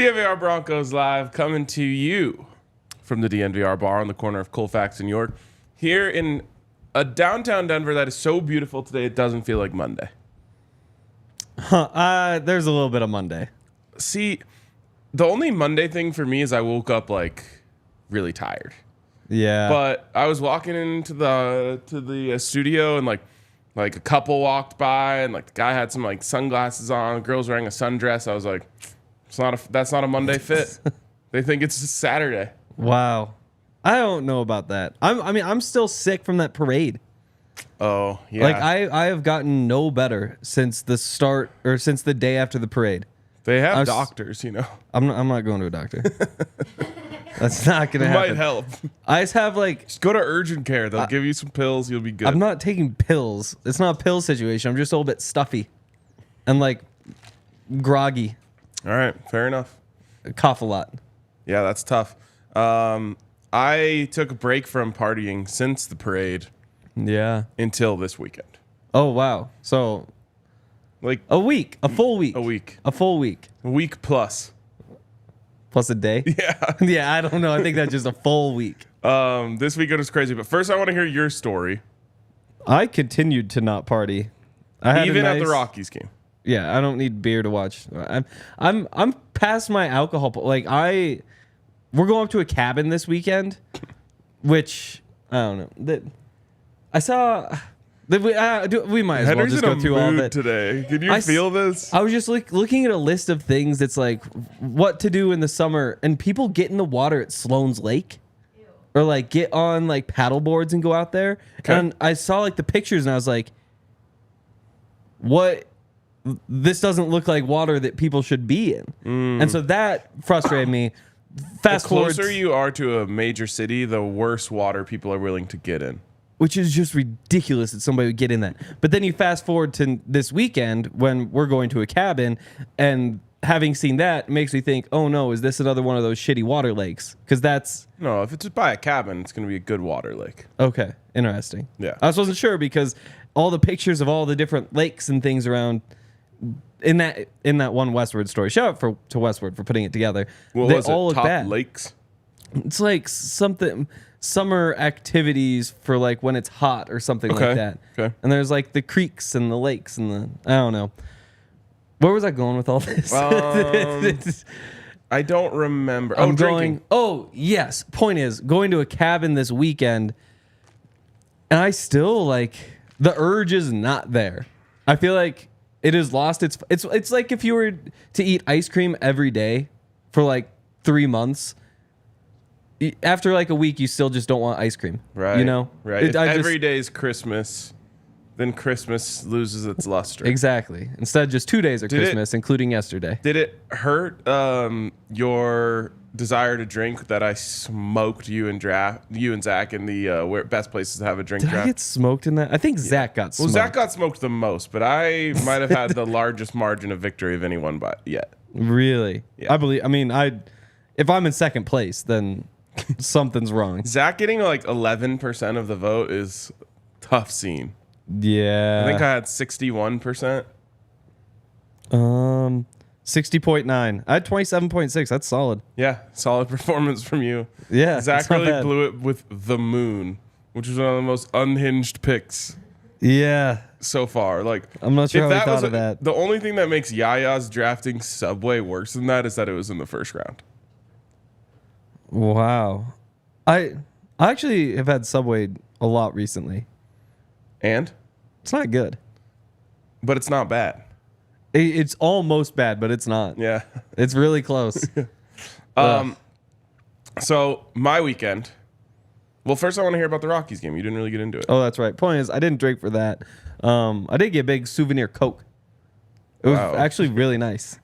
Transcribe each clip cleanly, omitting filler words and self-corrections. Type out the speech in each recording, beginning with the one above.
DNVR Broncos Live, coming to you from the DNVR Bar on the corner of Colfax and York, here in a downtown Denver that is so beautiful today it doesn't feel like Monday. There's a little bit of Monday. See, the only Monday thing for me is I woke up like really tired. Yeah. But I was walking into the studio and like a couple walked by and like the guy had some like sunglasses on, the girl's wearing a sundress. I was like, that's not a Monday fit. They think it's Saturday. Wow. I don't know about that. I'm still sick from that parade. Oh, yeah. Like I have gotten no better since the start or since the day after the parade. They have doctors, you know. I'm not going to a doctor. That's not going to happen. Might help. I just have like... Just go to urgent care. They'll give you some pills. You'll be good. I'm not taking pills. It's not a pill situation. I'm just a little bit stuffy and like groggy. All right. Fair enough. I cough a lot. Yeah, that's tough. I took a break from partying since the parade. Yeah. Until this weekend. Oh, wow. So... like a week. A full week. A week. A full week. A week plus. Plus a day? Yeah. Yeah, I don't know. I think that's just a full week. This weekend was crazy. But first, I want to hear your story. I continued to not party. Even at the Rockies game. Yeah, I don't need beer to watch. I'm past my alcohol. We're going up to a cabin this weekend, which I don't know. I saw. We might as well just go through all that today. Can you feel this? I was just looking at a list of things that's like what to do in the summer, and people get in the water at Sloan's Lake, or like get on like paddle boards and go out there. Okay. And I saw like the pictures, and I was like, "What? This doesn't look like water that people should be in." And so that frustrated me. Fast forward, the closer you are to a major city, the worse water people are willing to get in. Which is just ridiculous that somebody would get in that. But then you fast forward to this weekend when we're going to a cabin, and having seen that makes me think, oh no, is this another one of those shitty water lakes? Because that's... No, if it's by a cabin, it's going to be a good water lake. Okay, interesting. Yeah. I just wasn't sure because all the pictures of all the different lakes and things around in that one Westward story. Shout out to Westward for putting it together. What was all it? Top bad. lakes? It's like something... summer activities for like when it's hot or something like that. Okay. And there's like the creeks and the lakes and the I don't know. Where was I going with all this? I don't remember. I'm drinking. Oh, yes. Point is, going to a cabin this weekend, and I still like the urge is not there. I feel like it has lost its like if you were to eat ice cream every day for like 3 months. After like a week, you still just don't want ice cream. Right. You know? Right. Every day is Christmas, then Christmas loses its luster. Exactly. Instead, just 2 days of Christmas, including yesterday. Did it hurt your desire to drink that I smoked you and Zach in the best places to have a drink Did draft? I get smoked in that? I think Zach got smoked. Well, Zach got smoked the most, but I might have had the largest margin of victory of anyone yet. Really? Yeah. If I'm in second place, then... something's wrong. Zach getting like 11% of the vote is tough scene. Yeah. I think I had 61%. 60.9. I had 27.6. That's solid. Yeah, solid performance from you. Yeah. Zach really blew it with the moon, which was one of the most unhinged picks. Yeah. So far. Like, I'm not sure how I thought of that. The only thing that makes Yaya's drafting Subway worse than that is that it was in the first round. Wow. I actually have had Subway a lot recently. And? It's not good. But it's not bad. It's almost bad, but it's not. Yeah. It's really close. So, my weekend. Well, first I want to hear about the Rockies game. You didn't really get into it. Oh, that's right. Point is, I didn't drink for that. I did get a big souvenir Coke. It was actually really nice.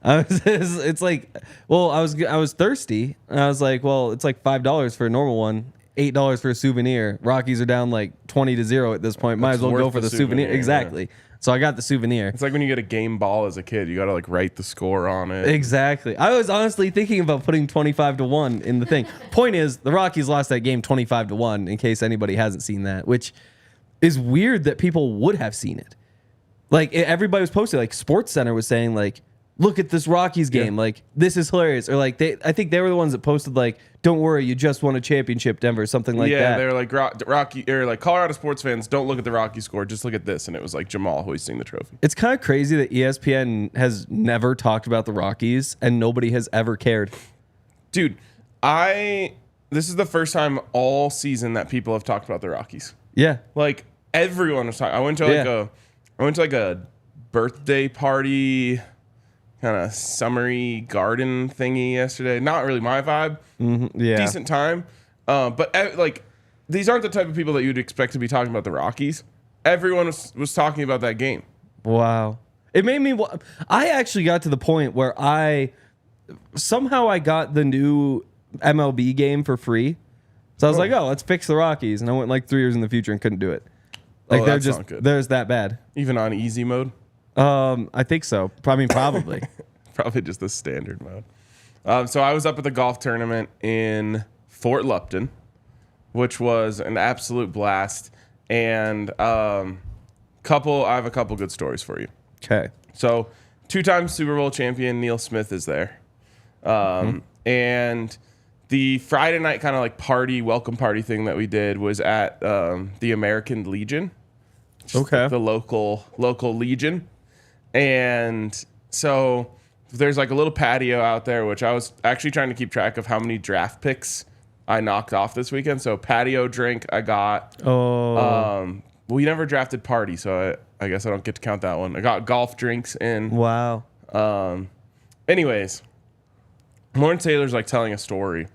It's like, well, I was thirsty, and I was like, well, it's like $5 for a normal one, $8 for a souvenir. Rockies are down like 20-0 at this point. Might as well go for the souvenir. Exactly. Yeah. So I got the souvenir. It's like when you get a game ball as a kid, you got to like write the score on it. Exactly. I was honestly thinking about putting 25-1 in the thing. Point is, the Rockies lost that game 25-1. In case anybody hasn't seen that, which is weird that people would have seen it. Like everybody was posting, like SportsCenter was saying, like, look at this Rockies game. Like, this is hilarious. Or like, I think they were the ones that posted like, don't worry, you just won a championship, Denver, something like that. Yeah, they were like Rocky, or like Colorado sports fans, don't look at the Rocky score, just look at this. And it was like Jamal hoisting the trophy. It's kind of crazy that ESPN has never talked about the Rockies and nobody has ever cared. Dude, this is the first time all season that people have talked about the Rockies. Yeah. Like, everyone was talking. I went to like a birthday party, kind of summery garden thingy yesterday. Not really my vibe. Yeah. Decent time. But like, these aren't the type of people that you'd expect to be talking about the Rockies. Everyone was talking about that game. Wow. It made me. I actually got to the point where I got the new MLB game for free. So I was like, oh, let's fix the Rockies. And I went like 3 years in the future and couldn't do it. Like, that's not good. There's that bad. Even on easy mode? I think so. I mean, probably. Probably just the standard mode. So I was up at the golf tournament in Fort Lupton, which was an absolute blast. And I have a couple good stories for you. Okay. So 2-time Super Bowl champion Neil Smith is there. And the Friday night kind of like welcome party thing that we did was at the American Legion. Okay. Like the local Legion. And so there's like a little patio out there, which I was actually trying to keep track of how many draft picks I knocked off this weekend. So patio drink I got. We never drafted party, so I guess I don't get to count that one. I got golf drinks in. Wow. Anyways, Lawrence Taylor's like telling a story,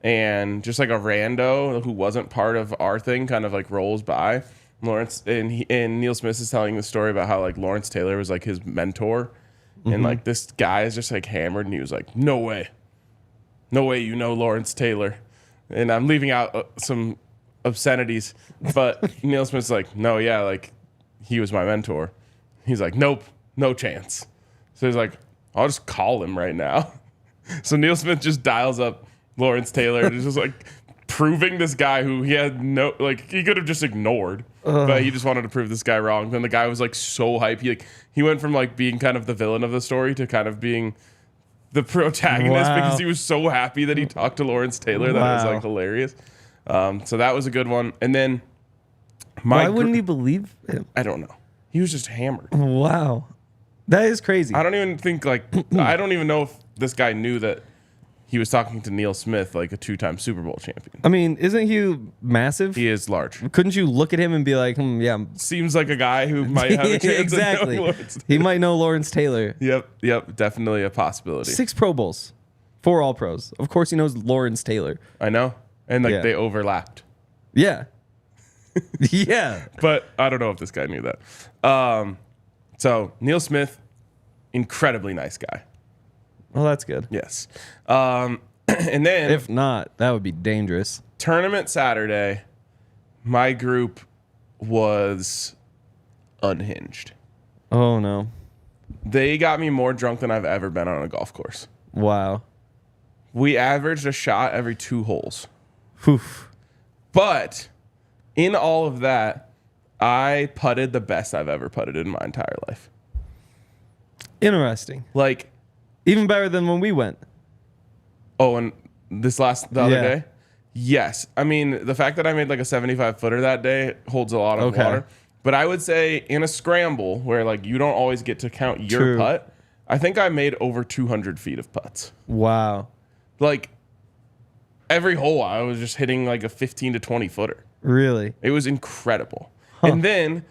and just like a rando who wasn't part of our thing kind of like rolls by. Lawrence and Neil Smith is telling the story about how like Lawrence Taylor was like his mentor, and like this guy is just like hammered, and he was like, no way you know Lawrence Taylor. And I'm leaving out some obscenities, but Neil Smith's like, no, yeah, like he was my mentor. He's like, nope, no chance. So he's like, I'll just call him right now. So Neil Smith just dials up Lawrence Taylor and is just like proving this guy who he had he could have just ignored, but he just wanted to prove this guy wrong. Then the guy was like so hype. He went from like being kind of the villain of the story to kind of being the protagonist because he was so happy that he talked to Lawrence Taylor that it was like hilarious. So that was a good one. And then why wouldn't he believe him? I don't know. He was just hammered. Wow. That is crazy. I don't even think I don't even know if this guy knew that he was talking to Neil Smith, like a 2-time Super Bowl champion. I mean, isn't he massive? He is large. Couldn't you look at him and be like, yeah. Seems like a guy who might have a chance exactly. of knowing Lawrence Taylor. He might know Lawrence Taylor. Yep. Definitely a possibility. 6 Pro Bowls. 4 All-Pros. Of course he knows Lawrence Taylor. I know. And they overlapped. Yeah. Yeah. But I don't know if this guy knew that. So Neil Smith, incredibly nice guy. Well, that's good. Yes. And then if not, that would be dangerous. Tournament Saturday, my group was unhinged. Oh, no. They got me more drunk than I've ever been on a golf course. Wow. We averaged a shot every 2 holes. Oof. But in all of that, I putted the best I've ever putted in my entire life. Interesting. Like, even better than when we went. Oh, and the other day? Yes. I mean, the fact that I made like a 75-footer that day holds a lot of water. But I would say in a scramble where like you don't always get to count your putt, I think I made over 200 feet of putts. Wow. Like every hole I was just hitting like a 15 to 20 footer. Really? It was incredible. And then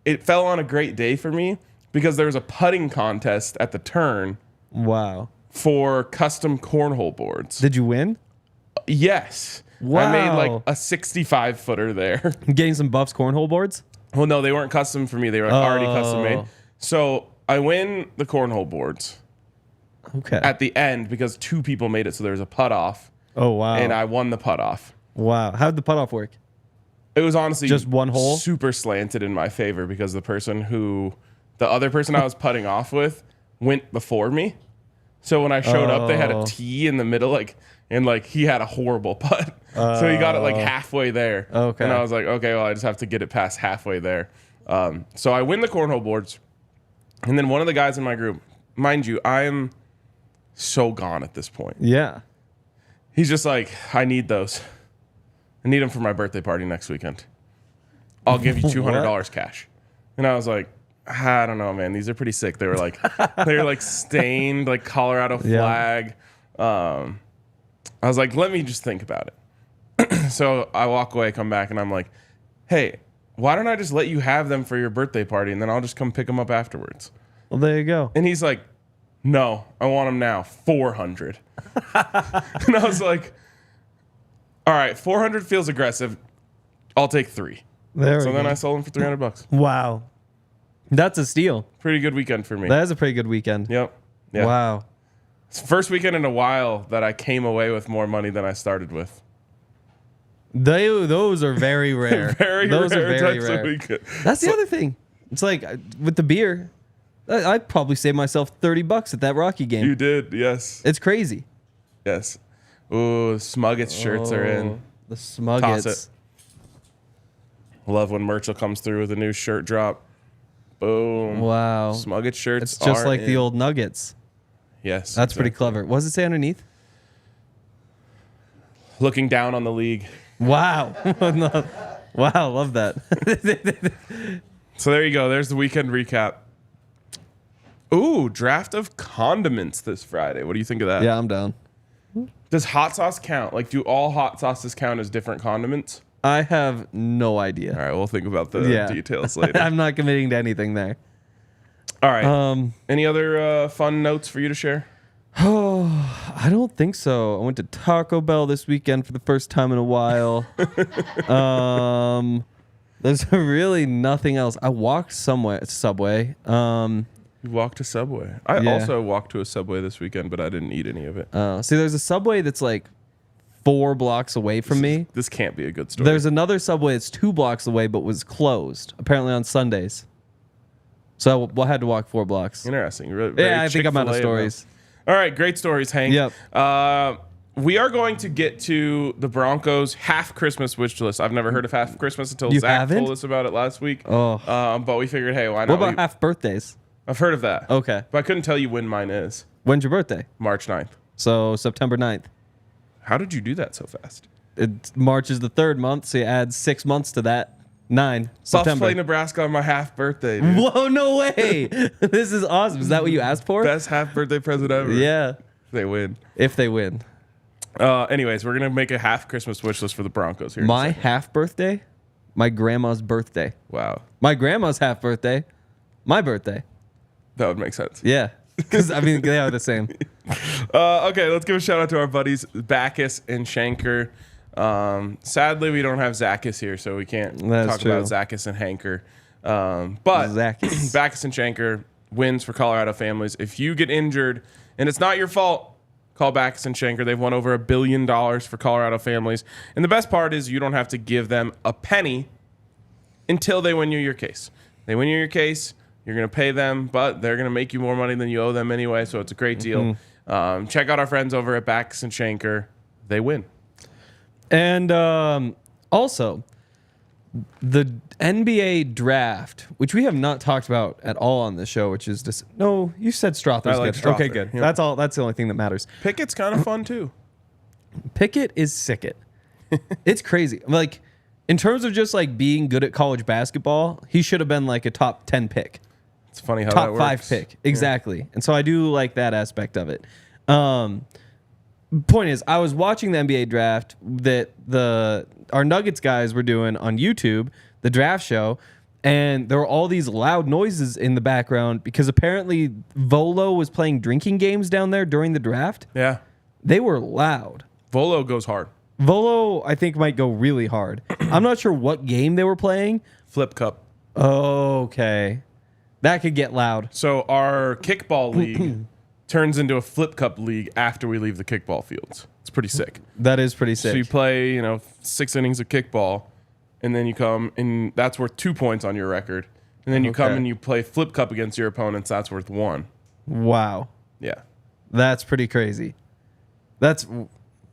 it fell on a great day for me because there was a putting contest at the turn. Wow. For custom cornhole boards. Did you win? Yes. Wow. I made like a 65-footer there. Getting some Buffs cornhole boards? Well, no, they weren't custom for me. They were like already custom made. So I win the cornhole boards. Okay. At the end because 2 people made it, so there was a putt off. Oh, wow. And I won the putt off. Wow. How'd the putt off work? It was honestly just one hole? Super slanted in my favor because the other person I was putting off with went before me. So when I showed up, they had a tee in the middle, and he had a horrible putt. So he got it like halfway there. Okay. And I was like, okay, well, I just have to get it past halfway there. So I win the cornhole boards. And then one of the guys in my group mind you, I'm so gone at this point. Yeah. He's just like, I need those. I need them for my birthday party next weekend. I'll give you $200 cash. And I was like, I don't know, man. These are pretty sick. They were like stained, like Colorado flag. I was like, let me just think about it. So I walk away, come back, and I'm like, hey, why don't I just let you have them for your birthday party, and then I'll just come pick them up afterwards? Well, there you go. And he's like, no, I want them now, 400. And I was like, all right, 400 feels aggressive. I'll take 3. So then I sold them for $300. Wow. That's a steal. Pretty good weekend for me. That is a pretty good weekend. Yep. Yeah. Wow. It's the first weekend in a while that I came away with more money than I started with. Those are very rare. Those rare are very types rare. of weekend. That's the other thing. It's like with the beer, I'd probably save myself $30 at that Rocky game. You did, yes. It's crazy. Yes. Ooh, Smuggets shirts are in. The Toss Smuggets. it. Love when Merchel comes through with a new shirt drop. Boom. Wow. Smuggets shirts It's just are like the in. Nuggets. Yes. That's pretty exactly. clever. What does it say underneath? Looking down on the league. Wow. Wow, love that. So there you go. There's the weekend recap. Ooh, draft of condiments this Friday. What do you think of that? Yeah, I'm down. Does hot sauce count? Like, do all hot sauces count as different condiments? I have no idea. All right, we'll think about the details later. I'm not committing to anything there. All right. Any other fun notes for you to share? Oh, I don't think so. I went to Taco Bell this weekend for the first time in a while. There's really nothing else. I walked Subway. You walked to Subway. I Yeah. also walked to a Subway this weekend, but I didn't eat any of it. See, there's a Subway that's like 4 blocks away from me. This can't be a good story. There's another Subway that's 2 blocks away, but was closed apparently on Sundays. So I had to walk 4 blocks. Interesting. Yeah, I think I'm out of Chick-fil-A stories. All right, great stories, Hank. Yep. We are going to get to the Broncos Half Christmas wish list. I've never heard of Half Christmas until You Zach haven't? told us about it last week. Oh. But we figured, hey, why What not? about half birthdays? I've heard of that. Okay. But I couldn't tell you when mine is. When's your birthday? March 9th. So September 9th. How did you do that so fast? March is the 3rd month, so you add 6 months to that. 9 Buffs September. play Nebraska on my half birthday, dude. Whoa, no way. This is awesome. Is that what you asked for? Best half birthday present ever. Yeah. They win. If they win. Anyways, we're going to make a half Christmas wish list for the Broncos here. My half birthday? My grandma's birthday. Wow. My grandma's half birthday. My birthday. That would make sense. Yeah. Because, I mean, they are the same. Okay, let's give a shout out to our buddies Backus and Shanker. Sadly, we don't have Zachus here, so we can't That's talk true. about Zachus and Hanker. But Zachus. Backus and Shanker wins for Colorado families. If you get injured and it's not your fault, call Backus and Shanker. They've won over $1 billion for Colorado families. And the best part is you don't have to give them a penny until they win you your case. They win you your case, you're going to pay them, but they're going to make you more money than you owe them anyway, so it's a great deal. Check out our friends over at Backus and Shanker. They win. And also, the NBA draft, which we have not talked about at all on this show, which is just no. You said Strother's I like good. Okay, Strother, good. yep. That's all. That's the only thing that matters. Pickett's kind of fun, too. Pickett is sick. It's crazy. Like in terms of just like being good at college basketball, he should have been like a top 10 pick, It's funny how that top works. 5 pick. Exactly. And so I do like that aspect of it. Point is, I was watching the NBA draft that our Nuggets guys were doing on YouTube, the draft show, and there were all these loud noises in the background because apparently Volo was playing drinking games down there during the draft. Yeah. They were loud. Volo goes hard. Volo, I think, might go really hard. I'm not sure what game they were playing. Flip Cup. Okay. That could get loud. So our kickball league turns into a Flip Cup league after we leave the kickball fields. It's pretty sick. That is pretty sick. So you play, 6 innings of kickball, and then you come, and that's worth 2 points on your record. And then you come Okay. and you play Flip Cup against your opponents. That's worth 1. Wow. Yeah. That's pretty crazy.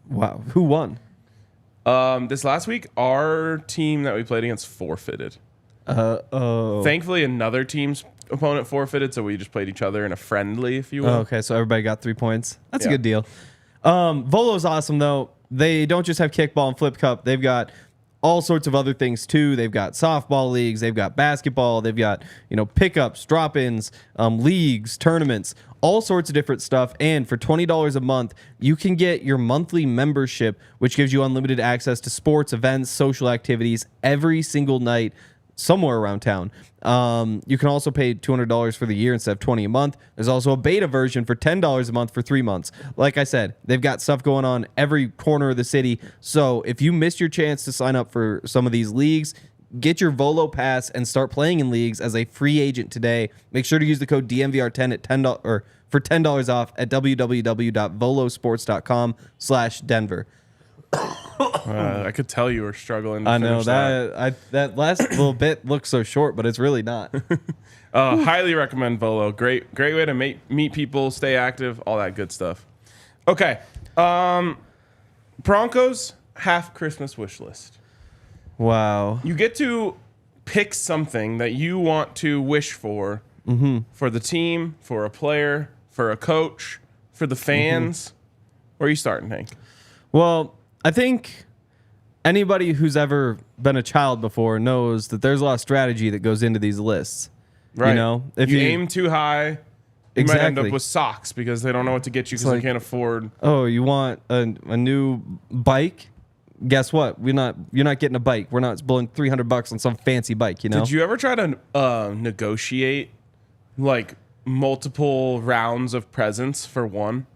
Wow. Who won? This last week, our team that we played against forfeited. Thankfully, another team's opponent forfeited, so we just played each other in a friendly, if you will. Okay, so everybody got 3 points. That's a Yeah. good deal. Volo's awesome, though. They don't just have kickball and flip cup. They've got all sorts of other things, too. They've got softball leagues. They've got basketball. They've got, pickups, drop-ins, leagues, tournaments, all sorts of different stuff. And for $20 a month, you can get your monthly membership, which gives you unlimited access to sports, events, social activities every single night somewhere around town. You can also pay $200 for the year instead of $20 a month. There's also a beta version for $10 a month for 3 months. Like I said, they've got stuff going on every corner of the city. So if you missed your chance to sign up for some of these leagues, get your Volo pass and start playing in leagues as a free agent today. Make sure to use the code DNVR10 at $10 or for $10 off at www.volosports.com/Denver. I could tell you were struggling to I know finish that. that last little bit looks so short, but it's really not. Highly recommend Volo. Great way to meet people, stay active, all that good stuff. Okay. Broncos Half Christmas wish list. Wow. You get to pick something that you want to wish for the team, for a player, for a coach, for the fans. Where are you starting, Hank? Well, I think anybody who's ever been a child before knows that there's a lot of strategy that goes into these lists. Right. If you aim too high, you might end up Exactly. with socks because they don't know what to get you because like- they can't afford. Oh, you want a new bike? Guess what? You're not getting a bike. We're not blowing $300 on some fancy bike. Did you ever try to negotiate like multiple rounds of presents for one?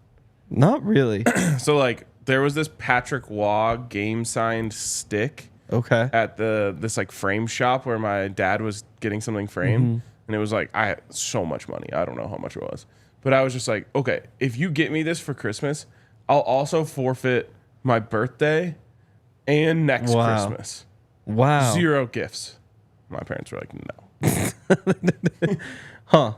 Not really. So like there was this Patrick Waugh game signed stick Okay. at this like frame shop where my dad was getting something framed, and it was like I had so much money. I don't know how much it was, but I was just like, okay, if you get me this for Christmas, I'll also forfeit my birthday and next Wow. Christmas. Wow. 0 gifts. My parents were like, no. Huh.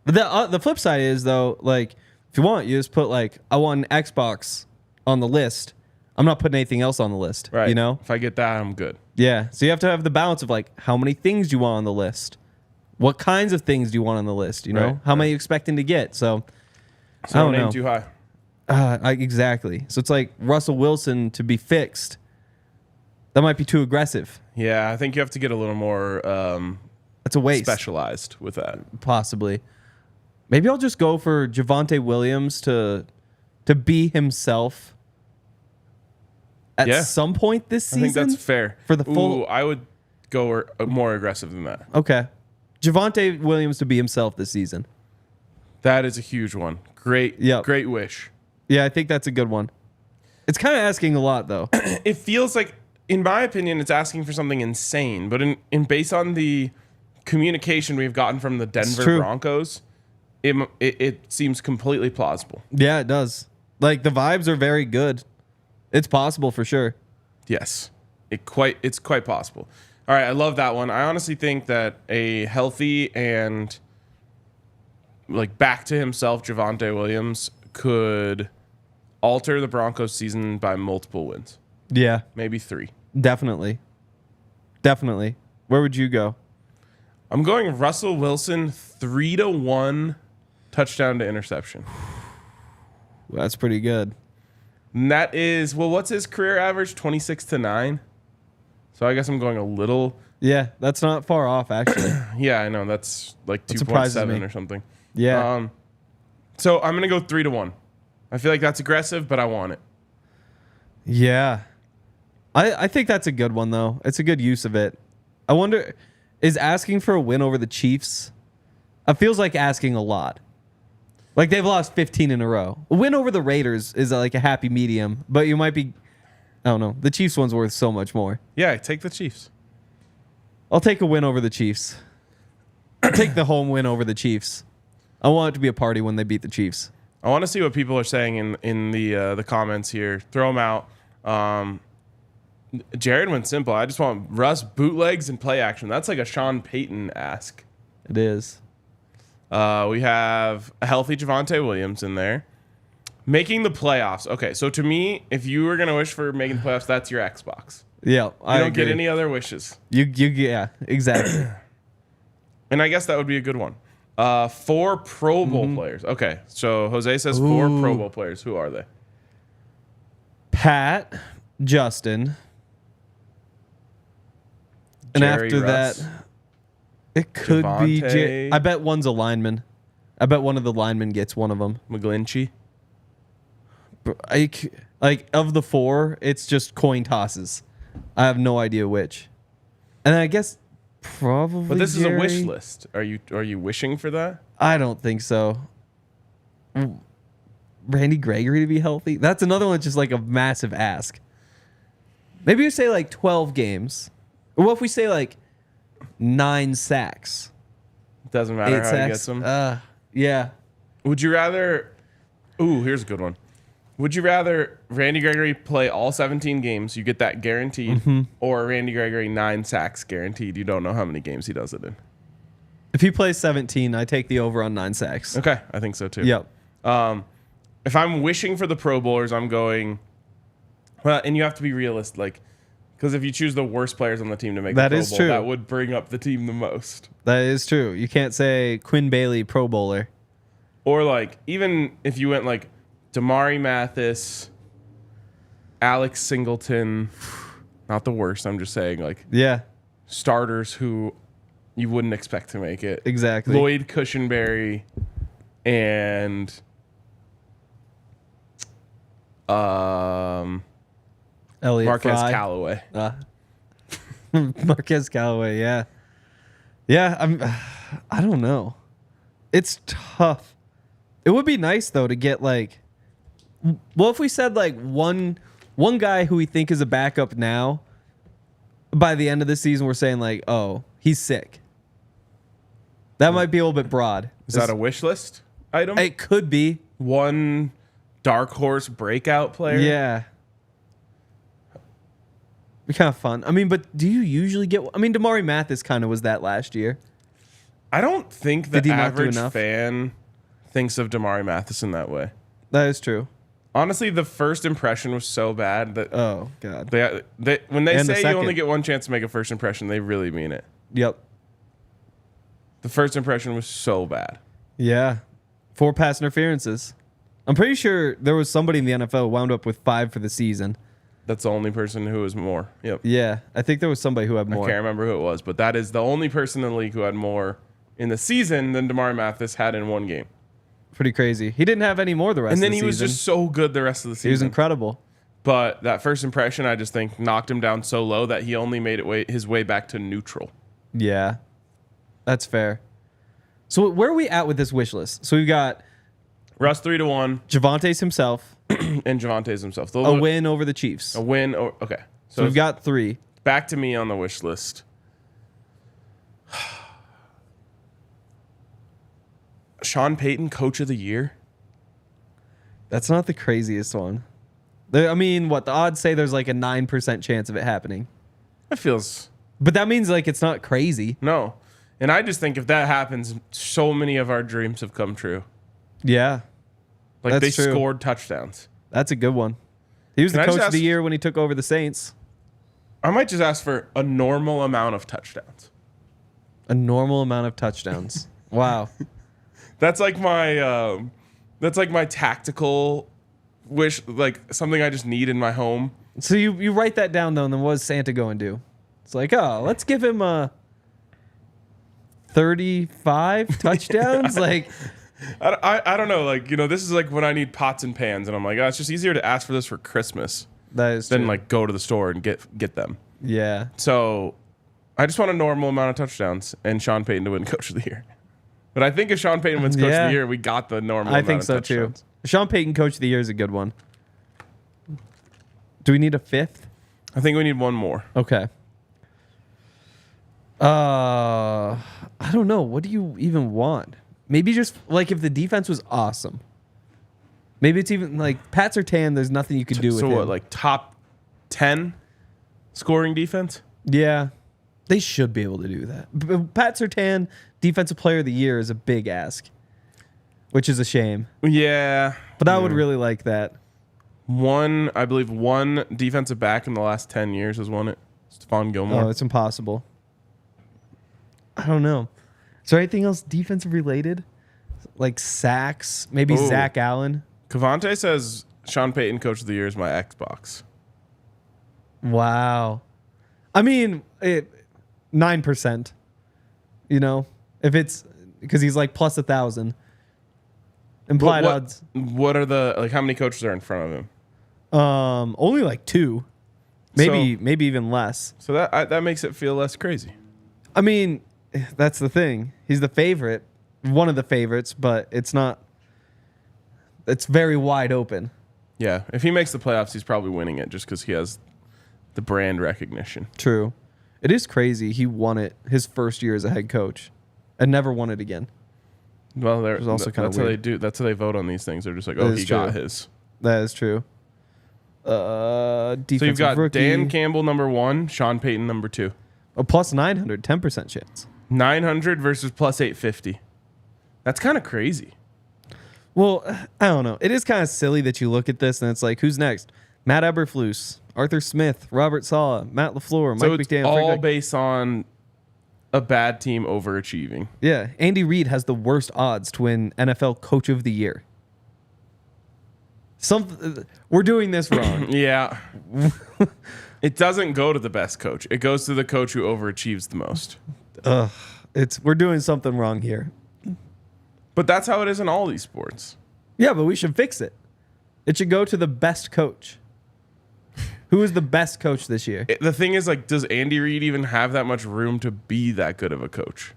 But the flip side is, though, like, if you want, you just put, like, I want an Xbox on the list. I'm not putting anything else on the list. Right. You know? If I get that, I'm good. Yeah. So you have to have the balance of, like, how many things do you want on the list? What kinds of things do you want on the list? You know? Right, How many are you expecting to get? So, So I don't don't aim know. too high. Exactly. So it's like Russell Wilson to be fixed. That might be too aggressive. Yeah, I think you have to get a little more That's a waste. specialized with that. Possibly. Maybe I'll just go for Javonte Williams to be himself at Yeah. some point this I season. think that's fair. For the full- Ooh, I would go more aggressive than that. Okay. Javonte Williams to be himself this season. That is a huge one. Great, Yep. great wish. Yeah, I think that's a good one. It's kind of asking a lot, though. It feels like, in my opinion, it's asking for something insane. But in based on the communication we've gotten from the Denver true. Broncos, it seems completely plausible. Yeah, it does. Like, the vibes are very good. It's possible for sure. Yes, it's quite possible. All right, I love that one. I honestly think that a healthy and like back to himself Javonte Williams could alter the Broncos season by multiple wins, Yeah, maybe 3. definitely. Definitely. Where would you go? I'm going Russell Wilson 3-1 touchdown to interception. That's pretty good. And that is, well, what's his career average? 26-9. So I guess I'm going a little. Yeah, that's not far off, actually. Yeah, I know that's like That surprises 2.7 me. or something. Yeah. So I'm gonna go 3-1. I feel like that's aggressive, but I want it. Yeah. I think that's a good one, though. It's a good use of it. I wonder, is asking for a win over the Chiefs? It feels like asking a lot. Like, they've lost 15 in a row. A win over the Raiders is like a happy medium, but you might be, I don't know. The Chiefs one's worth so much more. Yeah, take the Chiefs. I'll take a win over the Chiefs. I'll take the home win over the Chiefs. I want it to be a party when they beat the Chiefs. I want to see what people are saying in the comments here. Throw them out. Jared went simple. I just want Russ bootlegs and play action. That's like a Sean Payton ask. It is. We have a healthy Javonte Williams in there. Making the playoffs. Okay, so to me, if you were gonna wish for making the playoffs, that's your Xbox. Yeah, You don't get any other wishes. Yeah, exactly. And I guess that would be a good one. 4 Pro Bowl players. Okay, so Jose says 4 Pro Bowl players. Who are they? Pat, Justin. And Jerry after Russ, that, it could be... Javonte. I bet one's a lineman. I bet one of the linemen gets one of them. McGlinchey. Like, of the 4, it's just coin tosses. I have no idea which. And I guess probably But this Jerry. is a wish list. Are you wishing for that? I don't think so. Randy Gregory to be healthy? That's another one that's just like a massive ask. Maybe you say like 12 games. Or what if we say like 9 sacks? Doesn't matter 8 how sacks? he gets them. Yeah. Would you rather... Ooh, here's a good one. Would you rather Randy Gregory play all 17 games, you get that guaranteed, or Randy Gregory 9 sacks guaranteed, you don't know how many games he does it in? If he plays 17, I take the over on 9 sacks. Okay, I think so too. Yep. If I'm wishing for the Pro Bowlers, I'm going... Well, and you have to be realistic, like... Because if you choose the worst players on the team to make That the Pro is Bowl, true. that would bring up the team the most. That is true. You can't say Quinn Bailey Pro Bowler. Or like, even if you went like Damari Mathis, Alex Singleton, not the worst, I'm just saying, like Yeah, starters who you wouldn't expect to make it. exactly. Lloyd Cushenberry and Elliott Marquez Fry. Callaway. Marquez Callaway, yeah. Yeah, I don't know. It's tough. It would be nice though to get like, well, if we said like one guy who we think is a backup now, by the end of the season we're saying like, oh, he's sick. That might be a little bit broad. Is that a wish list item? It could be. One dark horse breakout player? Yeah. Be kind of fun. I mean, but do you usually get? I mean, Damari Mathis kind of was that last year. I don't think the Did he not do average enough? fan thinks of Damari Mathis in that way. That is true. Honestly, the first impression was so bad that Oh God. they when they And the say you only second. get one chance to make a first impression, they really mean it. Yep. The first impression was so bad. Yeah. 4 pass interferences. I'm pretty sure there was somebody in the NFL who wound up with 5 for the season. That's the only person who was more. Yep. Yeah, I think there was somebody who had I more. can't remember who it was, but that is the only person in the league who had more in the season than Damari Mathis had in one game. Pretty crazy. He didn't have any more the rest And of then the he season. was just so good the rest of the season. He was incredible. But that first impression, I just think, knocked him down so low that he only made his way back to neutral. Yeah. That's fair. So where are we at with this wish list? So we've got Russ 3-1 Javonte's himself, and Javonte's himself. a win over the Chiefs. A win. Okay. So we've got 3. Back to me on the wish list. Sean Payton, Coach of the Year. That's not the craziest one. I mean, what the odds say there's like a 9% chance of it happening. That feels But that means like it's not crazy. no. And I just think if that happens, so many of our dreams have come true. Yeah. Like That's they true. scored touchdowns. That's a good one. He was Can the I just coach of the ask- year when he took over the Saints. I might just ask for a normal amount of touchdowns. A normal amount of touchdowns. Wow. That's like my tactical wish, like something I just need in my home. So you write that down though, and then what does Santa go and do? It's like, oh, let's give him 35 touchdowns. Like, I don't know, like, you know, this is like when I need pots and pans, and I'm like, oh, it's just easier to ask for this for Christmas that is than true. like go to the store and get them. Yeah. So I just want a normal amount of touchdowns and Sean Payton to win Coach of the Year. But I think if Sean Payton wins Coach of Yeah. the Year, we got the normal I amount think of so too. touchdowns. Sean Payton, coach of the year, is a good one. Do we need a 5th? I think we need one more. Okay. I don't know. What do you even want? Maybe just like if the defense was awesome. Maybe it's even like Pat Surtain. There's nothing you could do with So him. what, like top 10 scoring defense? Yeah, they should be able to do that. Pat Surtain, defensive player of the year, is a big ask, which is a shame. Yeah. But I would really like that. I believe one defensive back in the last 10 years has won it. Stephon Gilmore. Oh, it's impossible. I don't know. Is there anything else defensive related? Like sacks? Maybe Ooh. Zach Allen? Javonte says Sean Payton Coach of the Year is my Xbox. Wow. I mean, 9%. You know, if it's because he's like plus 1,000 implied odds. What are the like? How many coaches are in front of him? Only like 2, maybe even less. So that makes it feel less crazy. I mean, that's the thing. He's the favorite, one of the favorites, but it's not. It's very wide open. Yeah, if he makes the playoffs, he's probably winning it just because he has the brand recognition. True. It is crazy. He won it his first year as a head coach and never won it again. Well, was also kinda that's how they weird. do. That's how they vote on these things. They're just like, That oh, is he true. got his. That is true. Defensive So you've got rookie. Dan Campbell number 1, Sean Payton number 2. A plus 900, 10% chance. 900 versus plus 850. That's kind of crazy. Well, I don't know. It is kind of silly that you look at this and it's like, who's next? Matt Eberflus, Arthur Smith, Robert Saleh, Matt LaFleur, So Mike it's McDaniel. all Frank- based on a bad team overachieving. Yeah, Andy Reid has the worst odds to win NFL Coach of the Year. We're doing this wrong. Yeah. It doesn't go to the best coach. It goes to the coach who overachieves the most. We're doing something wrong here. But that's how it is in all these sports. Yeah, but we should fix it. It should go to the best coach. Who is the best coach this year? The thing is, like, does Andy Reid even have that much room to be that good of a coach?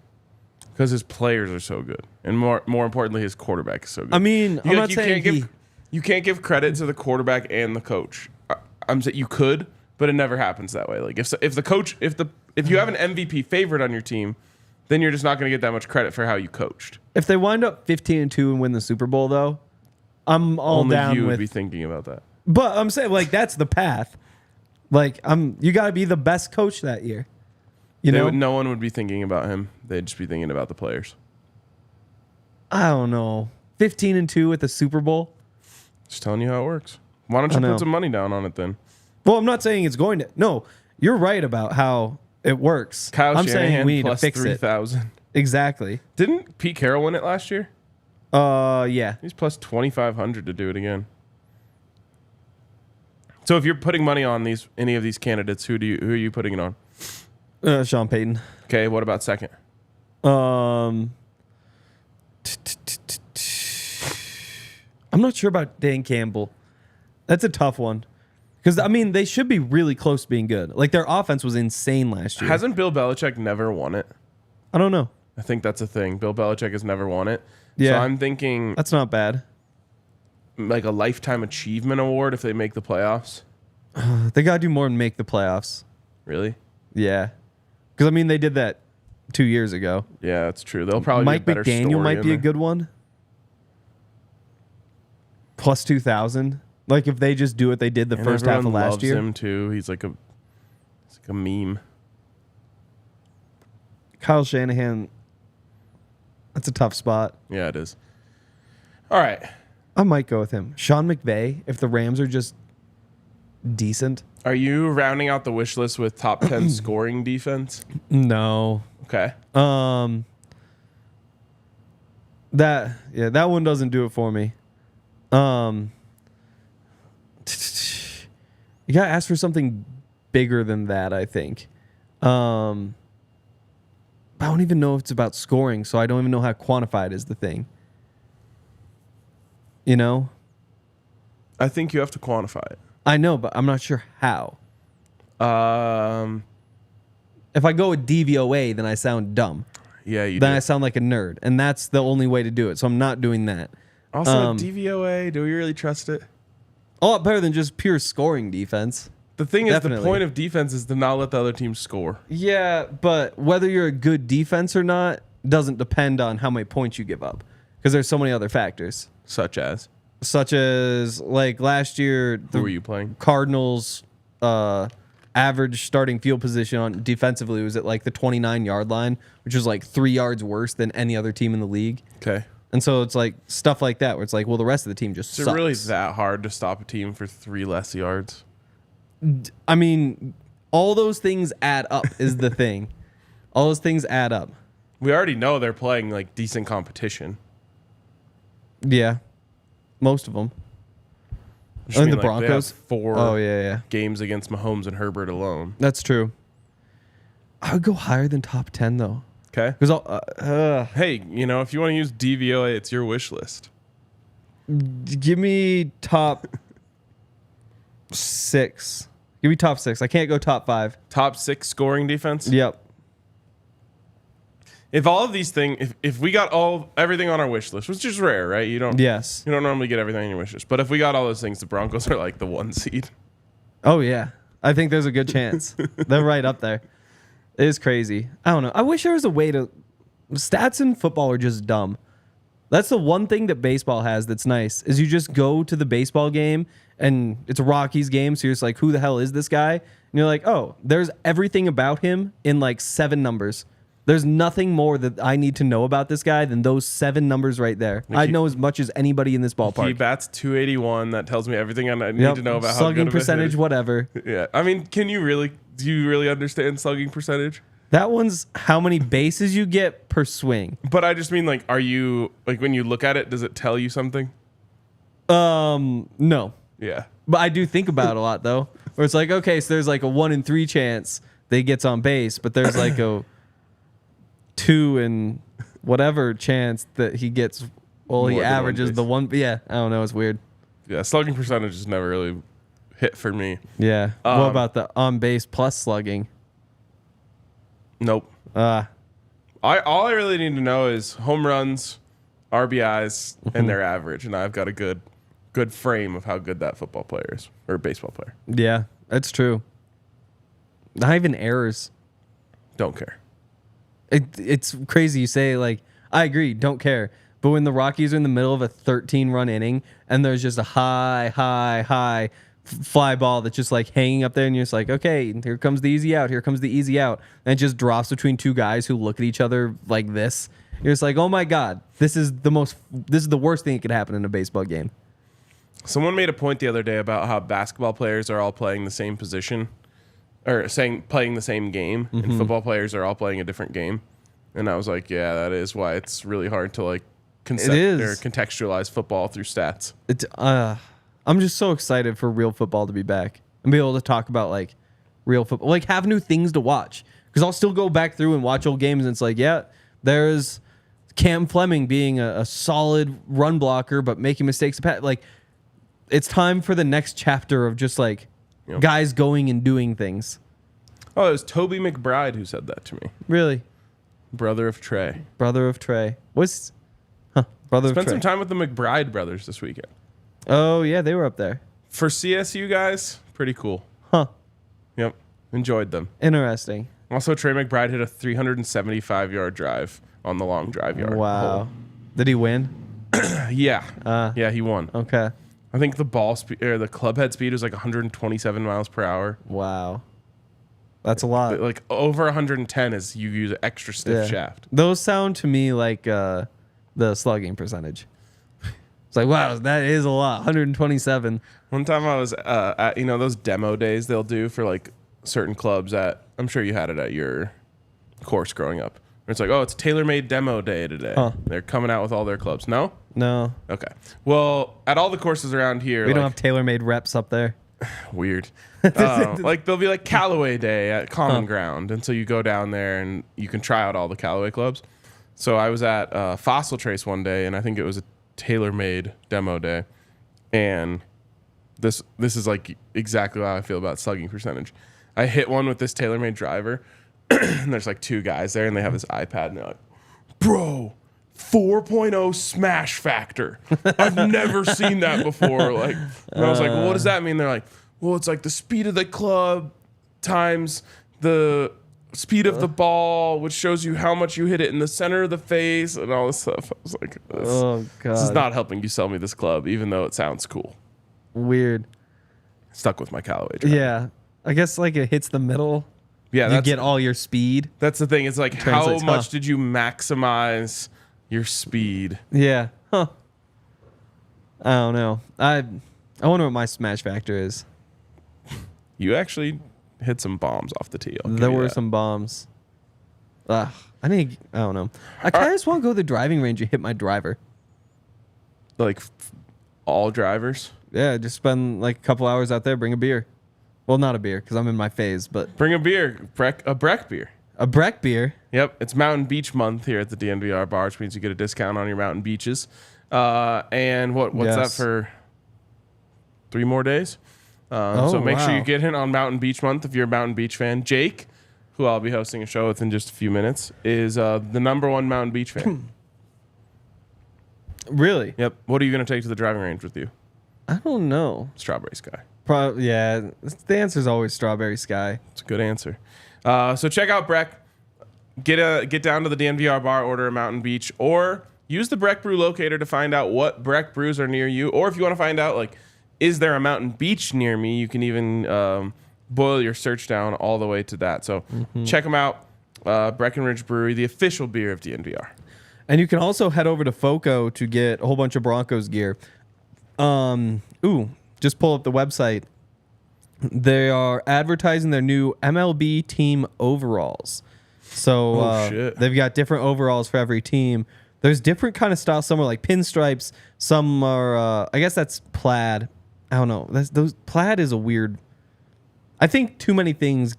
Because his players are so good, and more importantly, his quarterback is so good. I mean, I'm not saying you can't give credit to the quarterback and the coach. I'm saying you could, but it never happens that way. Like if you have an MVP favorite on your team, then you're just not going to get that much credit for how you coached. If they wind up 15-2 and win the Super Bowl, though, I'm all Only down you with. would be thinking about that. But I'm saying, like, that's the path. Like, you got to be the best coach that year. You know, No one would be thinking about him. They'd just be thinking about the players. I don't know. 15-2 at the Super Bowl. Just telling you how it works. Why don't you put some money down on it then? Well, I'm not saying it's going to. No, you're right about how it works. Kyle I'm Shanahan saying we need to plus fix 3,000. it. Exactly. Didn't Pete Carroll win it last year? Yeah. He's plus 2,500 to do it again. So if you're putting money on any of these candidates, who are you putting it on? Sean Payton. Okay, what about second? I'm not sure about Dan Campbell. That's a tough one. Because, I mean, they should be really close to being good. Like, their offense was insane last year. Hasn't Bill Belichick never won it? I don't know. I think that's a thing. Bill Belichick has never won it. Yeah. So I'm thinking That's not bad. like a lifetime achievement award if they make the playoffs. They got to do more than make the playoffs. Really? Yeah. Because, I mean, they did that 2 years ago. Yeah, that's true. They'll probably Mike be a better McDaniel story might in be a there. good one. Plus 2,000. Like, if they just do what they did the And first half of everyone last loves year. him too. He's like a meme. Kyle Shanahan. That's a tough spot. Yeah, it is. All right. I might go with him. Sean McVay, if the Rams are just decent. Are you rounding out the wish list with top 10 scoring defense? No. Okay. That one doesn't do it for me. You gotta ask for something bigger than that, I think. I don't even know if it's about scoring, so I don't even know how quantified is the thing. You know? I think you have to quantify it. I know, but I'm not sure how. If I go with DVOA, then I sound dumb. Yeah, you Then do. I sound like a nerd, and that's the only way to do it. So I'm not doing that. Also, DVOA, do we really trust it? A lot better than just pure scoring defense. The thing is, Definitely. the point of defense is to not let the other team score. Yeah, but whether you're a good defense or not doesn't depend on how many points you give up, because there's so many other factors, Such as? such as like last year Who were the you playing? Cardinals' average starting field position on defensively was at like the 29-yard line, which was like 3 yards worse than any other team in the league. Okay. And so it's like stuff like that where it's like, well, the rest of the team just Is sucks. it really that hard to stop a team for 3 less yards? I mean, all those things add up is the thing. All those things add up. We already know they're playing like decent competition. Yeah, most of them. Which And mean, the like, they have Broncos. 4 Oh yeah. games against Mahomes and Herbert alone. That's true. I would go higher than top 10 though. Okay. Because Hey, you know, if you want to use DVOA, it's your wish list. give me top 6. Give me top 6. I can't go top 5. Top 6 scoring defense. Yep. If all of these things, if we got everything on our wish list, which is rare, right? Yes. You don't normally get everything on your wish list. But if we got all those things, the Broncos are like the 1 seed. Oh yeah. I think there's a good chance. They're right up there. It is crazy. I don't know. I wish there was a way to. Stats in football are just dumb. That's the one thing that baseball has that's nice is you just go to the baseball game and it's a Rockies game. So you're just like, who the hell is this guy? And you're like, oh, there's everything about him in like 7 numbers. There's nothing more that I need to know about this guy than those 7 numbers right there. I know as much as anybody in this ballpark. He bats .281. That tells me everything I need to know about how slugging good percentage, of a whatever. Yeah. I mean, do you really understand slugging percentage? That one's how many bases you get per swing. But I just mean, like, are you, like, when you look at it, does it tell you something? No. Yeah. But I do think about it a lot though. Where it's like, okay, so there's like a 1 in 3 chance that he gets on base, but there's like a 2 in whatever chance that he gets. Well, More he than averages one the one. Yeah, I don't know. It's weird. Yeah. Slugging percentage has never really hit for me. Yeah. What about the on base plus slugging? Nope. All I really need to know is home runs, RBIs, and their average, and I've got a good frame of how good that football player is or baseball player. Yeah, that's true. Not even errors. Don't care. It's crazy you say, like, I agree, don't care. But when the Rockies are in the middle of a 13-run inning and there's just a high fly ball that's just like hanging up there and you're just like, okay, here comes the easy out, and it just drops between 2 guys who look at each other like this. You're just like, oh my God, this is the worst thing that could happen in a baseball game. Someone made a point the other day about how basketball players are all playing the same position or playing the same game, and football players are all playing a different game. And I was like, yeah, that is why it's really hard to like contextualize football through stats. I'm just so excited for real football to be back and be able to talk about like real football, like have new things to watch. Because I'll still go back through and watch old games, and it's like, yeah, there's Cam Fleming being a solid run blocker, but making mistakes. Like, it's time for the next chapter of just like guys going and doing things. Oh, it was Toby McBride who said that to me. Really? Brother of Trey. Brother of Trey. Spent some time with the McBride brothers this weekend. Oh, yeah, they were up there. For CSU guys, pretty cool. Huh. Yep. Enjoyed them. Interesting. Also, Trey McBride hit a 375-yard drive on the long drive yard. Wow. hole. Did he win? Yeah. Yeah, he won. Okay. I think the the club head speed was like 127 miles per hour. Wow. That's a lot. But like over 110 is you use an extra stiff shaft. Those sound to me like the slugging percentage. It's like, wow, that is a lot. 127. One time I was at those demo days they'll do for like certain clubs I'm sure you had it at your course growing up. It's like, oh, it's tailor-made demo day today. Huh. They're coming out with all their clubs. No? No. Okay. Well, at all the courses around here, We don't have tailor-made reps up there. Weird. Like there'll be like Callaway Day at Common Ground, and so you go down there and you can try out all the Callaway clubs. So I was at Fossil Trace one day, and I think it was a tailor-made demo day, and this is like exactly how I feel about slugging percentage. I hit one with this tailor-made driver, and there's like 2 guys there, and they have this iPad, and they're like, "Bro, 4.0 smash factor. I've never seen that before." Like, and I was like, well, what does that mean? They're like, well, it's like the speed of the club times the speed of the ball, which shows you how much you hit it in the center of the face and all this stuff. I was like, this is not helping you sell me this club, even though it sounds cool. Weird. Stuck with my Callaway driver. Yeah. I guess like it hits the middle. Yeah, you get all your speed. That's the thing. It's like, how much did you maximize your speed? Yeah. Huh. I don't know. I wonder what my smash factor is. You actually hit some bombs off the tee. There were some bombs. I don't know. I kind of just want to go to the driving range and hit my driver. Like all drivers? Yeah, just spend like a couple hours out there, bring a beer. Well, not a beer because I'm in my phase, but Bring a beer, a Breck beer. a Breck beer. Yep, it's Mountain Beach month here at the DNVR Bar, which means you get a discount on your mountain beaches. And what's that for 3 more days? So make sure you get in on Mountain Beach month if you're a Mountain Beach fan. Jake, who I'll be hosting a show with in just a few minutes, is the #1 Mountain Beach fan. Really? Yep. What are you going to take to the driving range with you? I don't know. Strawberry Sky. Yeah, the answer is always Strawberry Sky. It's a good answer. So check out Breck. Get down to the DNVR Bar, order a Mountain Beach, or use the Breck Brew locator to find out what Breck brews are near you. Or if you want to find out, like, is there a Mountain Beach near me, you can even boil your search down all the way to that. So check them out. Breckenridge Brewery, the official beer of DNVR. And you can also head over to FOCO to get a whole bunch of Broncos gear. Just pull up the website. They are advertising their new MLB team overalls. So they've got different overalls for every team. There's different kind of styles. Some are like pinstripes. Some are, I guess that's plaid. I don't know. Plaid is a weird. I think too many things,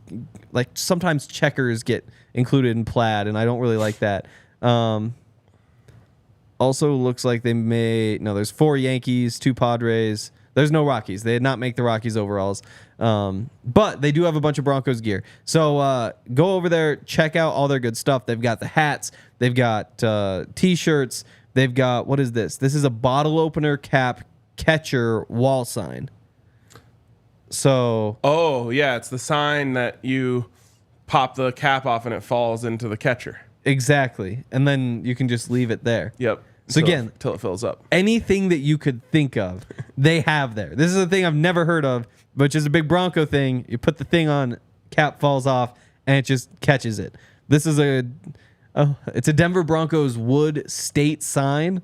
like sometimes checkers get included in plaid, and I don't really like that. Also looks like there's 4 Yankees, 2 Padres. There's no Rockies. They did not make the Rockies overalls. But they do have a bunch of Broncos gear. So go over there, check out all their good stuff. They've got the hats. They've got T-shirts. They've got, what is this? This is a bottle opener cap catcher wall sign. So. Oh, yeah. It's the sign that you pop the cap off and it falls into the catcher. Exactly. And then you can just leave it there. Yep. So again, until it fills up. Anything that you could think of, they have there. This is a thing I've never heard of, which is a big Bronco thing. You put the thing on, cap falls off, and it just catches it. This is it's a Denver Broncos wood state sign.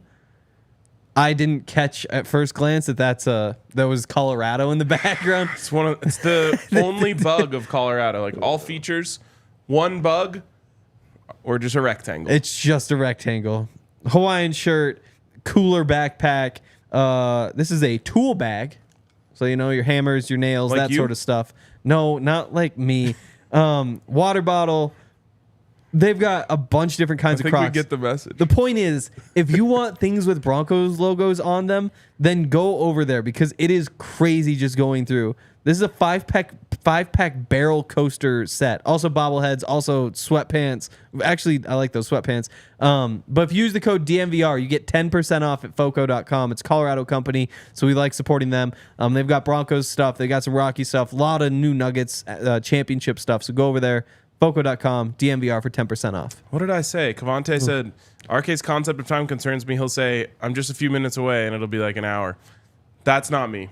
I didn't catch at first glance that was Colorado in the background. It's the only bug of Colorado. Like all features, one bug, or just a rectangle. It's just a rectangle. Hawaiian shirt, cooler backpack. This is a tool bag. So, your hammers, your nails, like that you? sort of stuff. No, not like me. Water bottle. They've got a bunch of different kinds of Crocs. We get the message. The point is, if you want things with Broncos logos on them, then go over there because it is crazy just going through. This is a 5-pack barrel coaster set. Also bobbleheads, also sweatpants. Actually, I like those sweatpants. But if you use the code DNVR, you get 10% off at FOCO.com. It's a Colorado company, so we like supporting them. They've got Broncos stuff. They got some Rocky stuff. A lot of new Nuggets championship stuff. So go over there. FOCO.com, DNVR for 10% off. What did I say? Cavante said, RK's concept of time concerns me. He'll say, I'm just a few minutes away, and it'll be like an hour. That's not me.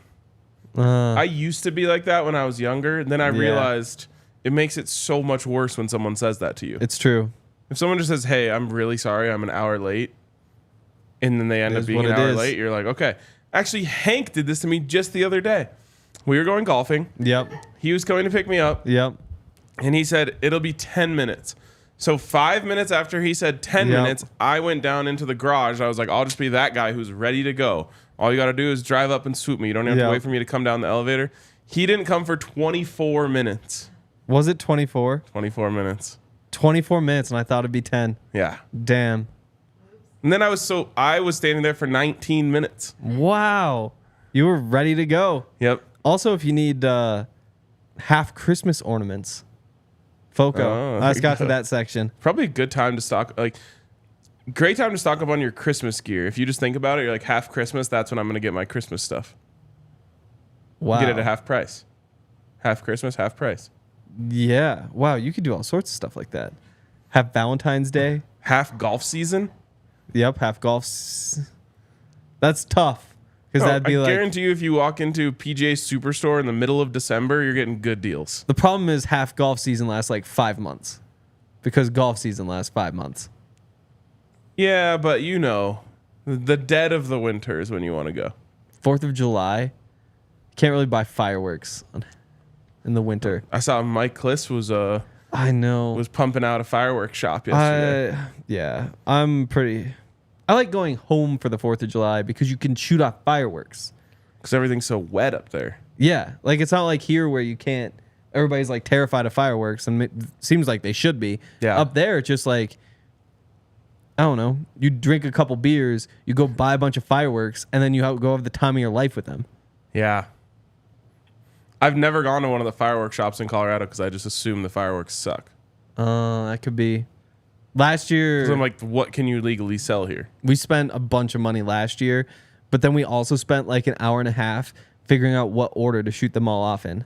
I used to be like that when I was younger. And then I realized it makes it so much worse when someone says that to you. It's true. If someone just says, hey, I'm really sorry, I'm an hour late, and then they end up being an hour late, you're like, okay. Actually, Hank did this to me just the other day. We were going golfing. Yep. He was going to pick me up. Yep. And he said, it'll be 10 minutes. So 5 minutes after he said 10 minutes, I went down into the garage. I was like, I'll just be that guy who's ready to go. All you got to do is drive up and swoop me. You don't have to wait for me to come down the elevator. He didn't come for 24 minutes. Was it 24? 24 minutes. 24 minutes, and I thought it'd be 10. Yeah. Damn. And then I was standing there for 19 minutes. Wow. You were ready to go. Yep. Also, if you need half Christmas ornaments, FOCO. I just got to that section. Probably a good time to stock, great time to stock up on your Christmas gear. If you just think about it, you're like, half Christmas, that's when I'm going to get my Christmas stuff. Wow. Get it at half price. Half Christmas, half price. Yeah. Wow, you could do all sorts of stuff like that. Have Valentine's Day. Half golf season. Yep, half golf. That's tough. Because that'd be I guarantee you if you walk into PGA Superstore in the middle of December, you're getting good deals. The problem is half golf season lasts like 5 months. Because golf season lasts 5 months. Yeah, but the dead of the winter is when you want to go. 4th of July. Can't really buy fireworks in the winter. I saw Mike Kliss was I know. was pumping out a fireworks shop yesterday. I like going home for the 4th of July because you can shoot off fireworks. Because everything's so wet up there. Yeah. Like, it's not like here where you can't, everybody's like terrified of fireworks, and it seems like they should be. Yeah. Up there, it's just like, I don't know. You drink a couple beers, you go buy a bunch of fireworks, and then you go have the time of your life with them. Yeah. I've never gone to one of the fireworks shops in Colorado because I just assume the fireworks suck. That could be. Last year, 'Cause I'm like, what can you legally sell here? we spent a bunch of money last year, but then we also spent like an hour and a half figuring out what order to shoot them all off in.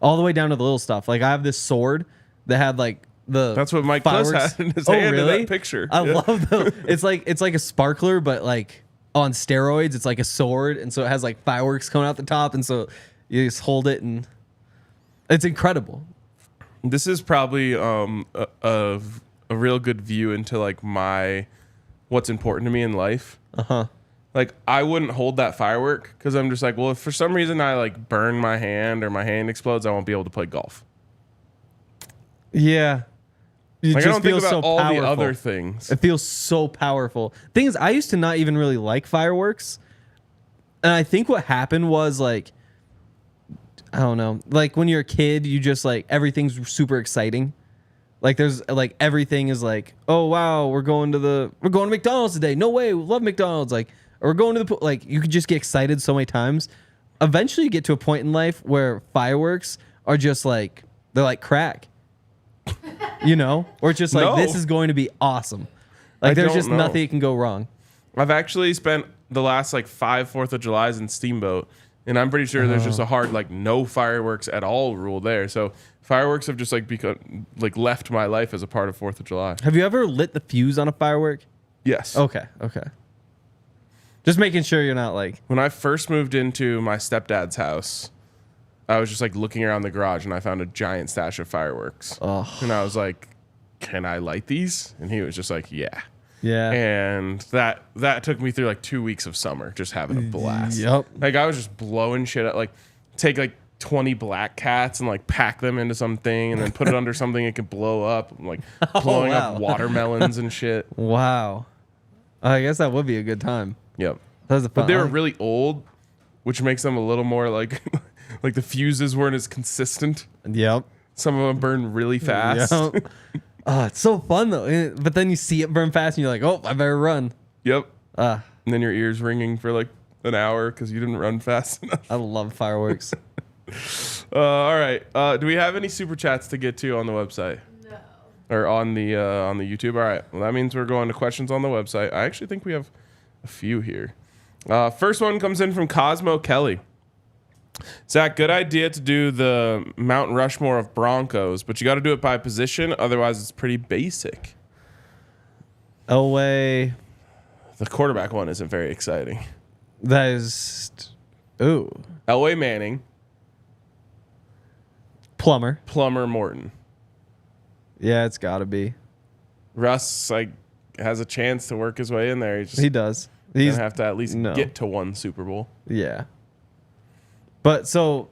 All the way down to the little stuff. Like, I have this sword that had like the That's what Mike Close fireworks. had in his hand in really? that picture. I Yeah. love those. It's like a sparkler, but like on steroids. It's like a sword, and so it has like fireworks coming out the top, and so you just hold it, and it's incredible. This is probably a real good view into like what's important to me in life. Like, I wouldn't hold that firework because I'm just like, well, if for some reason I like burn my hand or my hand explodes, I won't be able to play golf. Yeah. You Like, I don't think feel about so all powerful. the other things. It feels so powerful. Thing is, I used to not even really like fireworks. And I think what happened was like, I don't know, like when you're a kid, you just like, everything's super exciting. Like, there's like, everything is like, oh wow, we're going to McDonald's today. No way, we love McDonald's. Like, or we're going to the pool. Like, you could just get excited so many times. Eventually you get to a point in life where fireworks are just like, they're like crack. You know? Or it's just like, No. this is going to be awesome. Like, there's don't just know. nothing that can go wrong. I've actually spent the last like 5 4th of Julys in Steamboat, and I'm pretty sure there's just a hard like no fireworks at all rule there. So fireworks have just like become like left my life as a part of 4th of July. Have you ever lit the fuse on a firework? Yes. Okay. Just making sure you're not like, When I first moved into my stepdad's house, I was just like looking around the garage and I found a giant stash of fireworks. And I was like, can I light these? And he was just like, yeah. yeah. And that took me through like 2 weeks of summer, just having a blast. Yep. Like, I was just blowing shit up, like take like 20 black cats and like pack them into something and then put it under something it could blow up, like blowing wow. up watermelons and shit. Wow. I guess that would be a good time. Yep. That was a fun. But they were really old, which makes them a little more like like the fuses weren't as consistent. Yep. Some of them burn really fast. Yep. Oh, it's so fun though. But then you see it burn fast and you're like, oh, I better run. Yep. Ah, And then your ears ringing for like an hour because you didn't run fast enough. I love fireworks. All right. Do we have any super chats to get to on the website? No. Or on the YouTube? All right. Well, that means we're going to questions on the website. I actually think we have a few here. First one comes in from Cosmo Kelly. Zach, good idea to do the Mount Rushmore of Broncos, but you got to do it by position. Otherwise, it's pretty basic. Elway. The quarterback one isn't very exciting. That is. Ooh. Elway Manning, Plumber. Plummer Morton. Yeah, it's got to be. Russ like has a chance to work his way in there. He's just He does. gonna He's have to at least no. get to one Super Bowl. Yeah. But so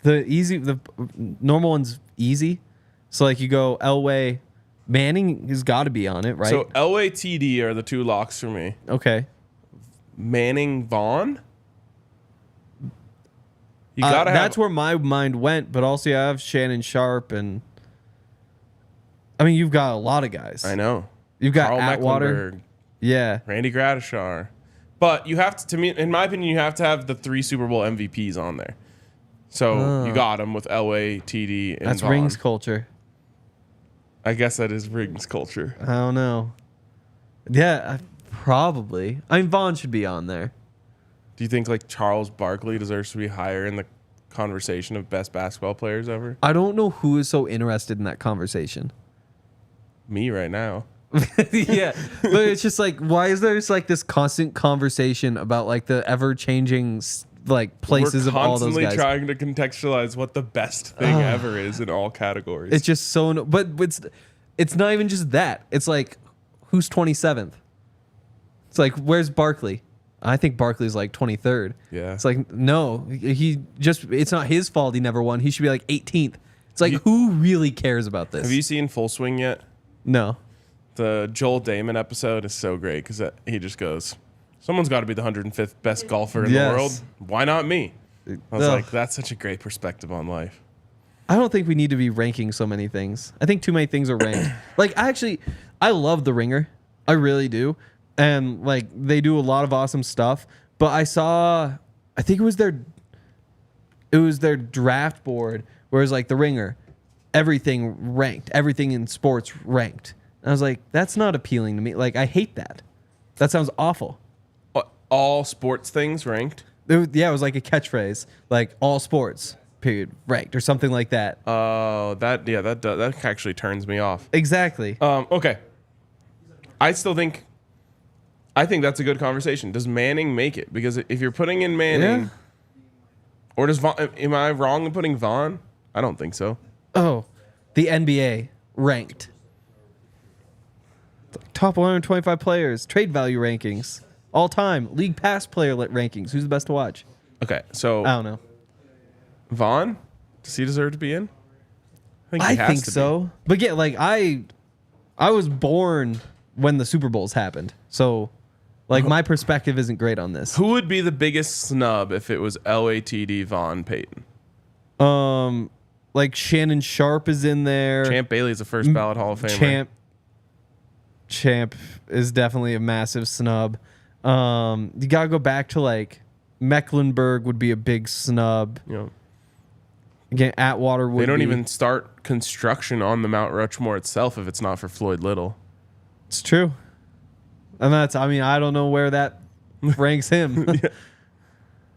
the normal one's easy. So like you go Elway, Manning has got to be on it, right? So Elway, TD are the two locks for me. Okay. Manning, Vaughn. You gotta have. That's where my mind went, but also you have Shannon Sharp and I mean you've got a lot of guys. I know. You've got Carl Atwater. Mecklenburg, Yeah. Randy Gradishar. But you have to me, in my opinion, you have to have the 3 Super Bowl MVPs on there. So you got them with Elway, TD, and That's Vaughn. Rings culture. I guess that is Rings culture. I don't know. Yeah, probably. I mean Vaughn should be on there. Do you think like Charles Barkley deserves to be higher in the conversation of best basketball players ever? I don't know who is so interested in that conversation. Me right now. Yeah, but it's just like, why is there just like this constant conversation about like the ever-changing like places We're of all those constantly guys? trying to contextualize what the best thing ever is in all categories. It's just so, but it's not even just that. It's like, who's 27th? It's like, where's Barkley? I think Barkley's like 23rd. Yeah. It's like, no, it's not his fault he never won. He should be like 18th. It's like, who really cares about this? Have you seen Full Swing yet? No. The Joel Damon episode is so great because he just goes, someone's got to be the 105th best golfer in the world. Why not me? I was like, that's such a great perspective on life. I don't think we need to be ranking so many things. I think too many things are ranked. Like, I love The Ringer. I really do. And, like, they do a lot of awesome stuff. But I think it was their draft board where it was like The Ringer, everything ranked, everything in sports ranked. And I was like, that's not appealing to me. Like, I hate that. That sounds awful. All sports things ranked? It was like a catchphrase, like all sports, period, ranked, or something like that. Oh, that actually turns me off. Exactly. Okay. I think that's a good conversation. Does Manning make it? Because if you're putting in Manning, or does Vaughn, am I wrong in putting Vaughn? I don't think so. Oh, the NBA ranked. Top 125 players, trade value rankings, all time, league pass player rankings. Who's the best to watch? Okay, so I don't know. Vaughn, does he deserve to be in? I think so. But yeah, like I was born when the Super Bowls happened, so like my perspective isn't great on this. Who would be the biggest snub if it was LATD Vaughn Payton? Like Shannon Sharp is in there. Champ Bailey's a first ballot Hall of Famer. Champ is definitely a massive snub. You gotta go back to like Mecklenburg would be a big snub. You know, again, Atwater would. They don't even start construction on the Mount Rushmore itself if it's not for Floyd Little. It's true, and I don't know where that ranks him. Yeah.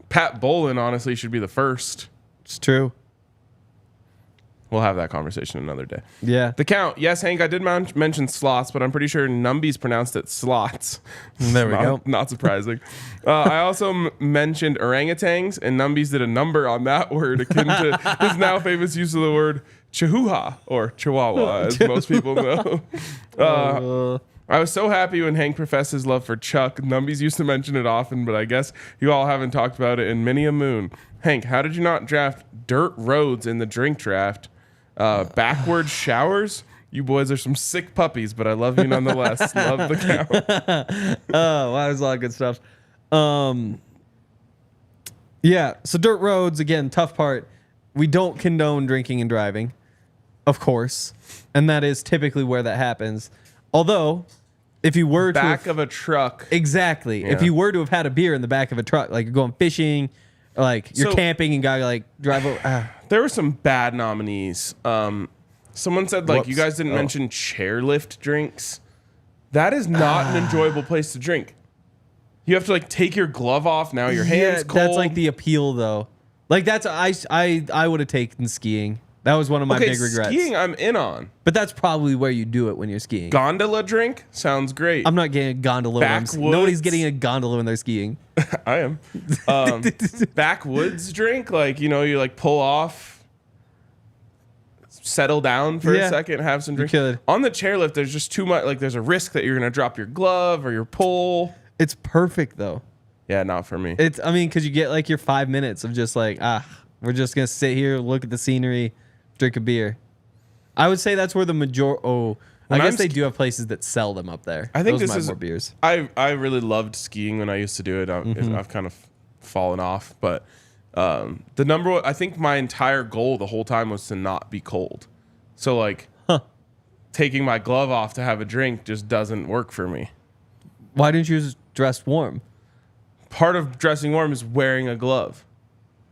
Pat Bolin honestly should be the first. It's true. We'll have that conversation another day. Yeah. The count. Yes, Hank, I did mention slots, but I'm pretty sure Numby's pronounced it slots. There we go. Not surprising. I also mentioned orangutans, and Numby's did a number on that word akin to his now famous use of the word chihuahua, or chihuahua, as most people know. I was so happy when Hank professed his love for Chuck. Numby's used to mention it often, but I guess you all haven't talked about it in many a moon. Hank, how did you not draft dirt roads in the drink draft? Backward showers? You boys are some sick puppies, but I love you nonetheless. Love the count. Oh, wow, there's a lot of good stuff. Yeah, so dirt roads, again, tough part. We don't condone drinking and driving, of course, and that is typically where that happens. Although, if you were back of a truck. Exactly. Yeah. If you were to have had a beer in the back of a truck, like you're going fishing, like you're camping and gotta like drive over. There were some bad nominees. Someone said like you guys didn't mention chairlift drinks. That is not an enjoyable place to drink. You have to like take your glove off. Now your hands cold. That's like the appeal though. Like that's I would have taken skiing. That was one of my big regrets. Skiing I'm in on. But that's probably where you do it when you're skiing. Gondola drink sounds great. I'm not getting a gondola. Nobody's getting a gondola when they're skiing. I am. Backwoods drink, like, you know, you like pull off, settle down for a second, have some drink. On the chairlift, there's just too much. Like, there's a risk that you're gonna drop your glove or your pole. It's perfect though. Yeah, not for me. I mean, because you get like your 5 minutes of just like, we're just gonna sit here, look at the scenery, drink a beer. I would say that's where the I guess they do have places that sell them up there. I think those this is more beers. I really loved skiing when I used to do it. I've kind of fallen off, but the number one, I think my entire goal the whole time was to not be cold. So like taking my glove off to have a drink just doesn't work for me. Why didn't you just dress warm? Part of dressing warm is wearing a glove.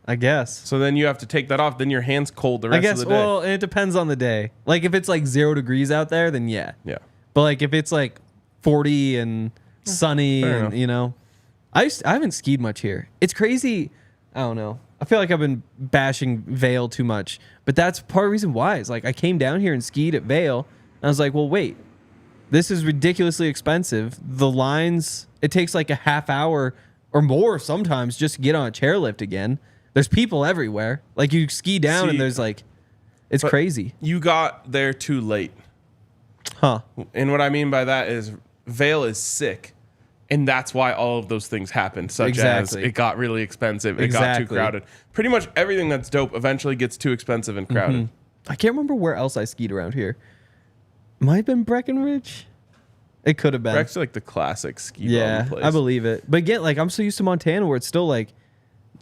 I guess. So then you have to take that off. Then your hand's cold the rest of the day. Well, it depends on the day. Like if it's like 0 degrees out there, then yeah. Yeah. But like if it's like 40 and sunny and you know, I haven't skied much here. It's crazy. I don't know. I feel like I've been bashing Vail too much, but that's part of the reason why. It's like I came down here and skied at Vail, and I was like, well, wait, this is ridiculously expensive. The lines, it takes like a half hour or more sometimes just to get on a chairlift again. There's people everywhere. Like you ski down and there's like, it's crazy. You got there too late. Huh. And what I mean by that is Vail is sick. And that's why all of those things happened, such as it got really expensive, it got too crowded. Pretty much everything that's dope eventually gets too expensive and crowded. I can't remember where else I skied around here. Might have been Breckenridge. It could have been. Breck's like the classic ski bum place. I believe it. But again, like I'm so used to Montana where it's still like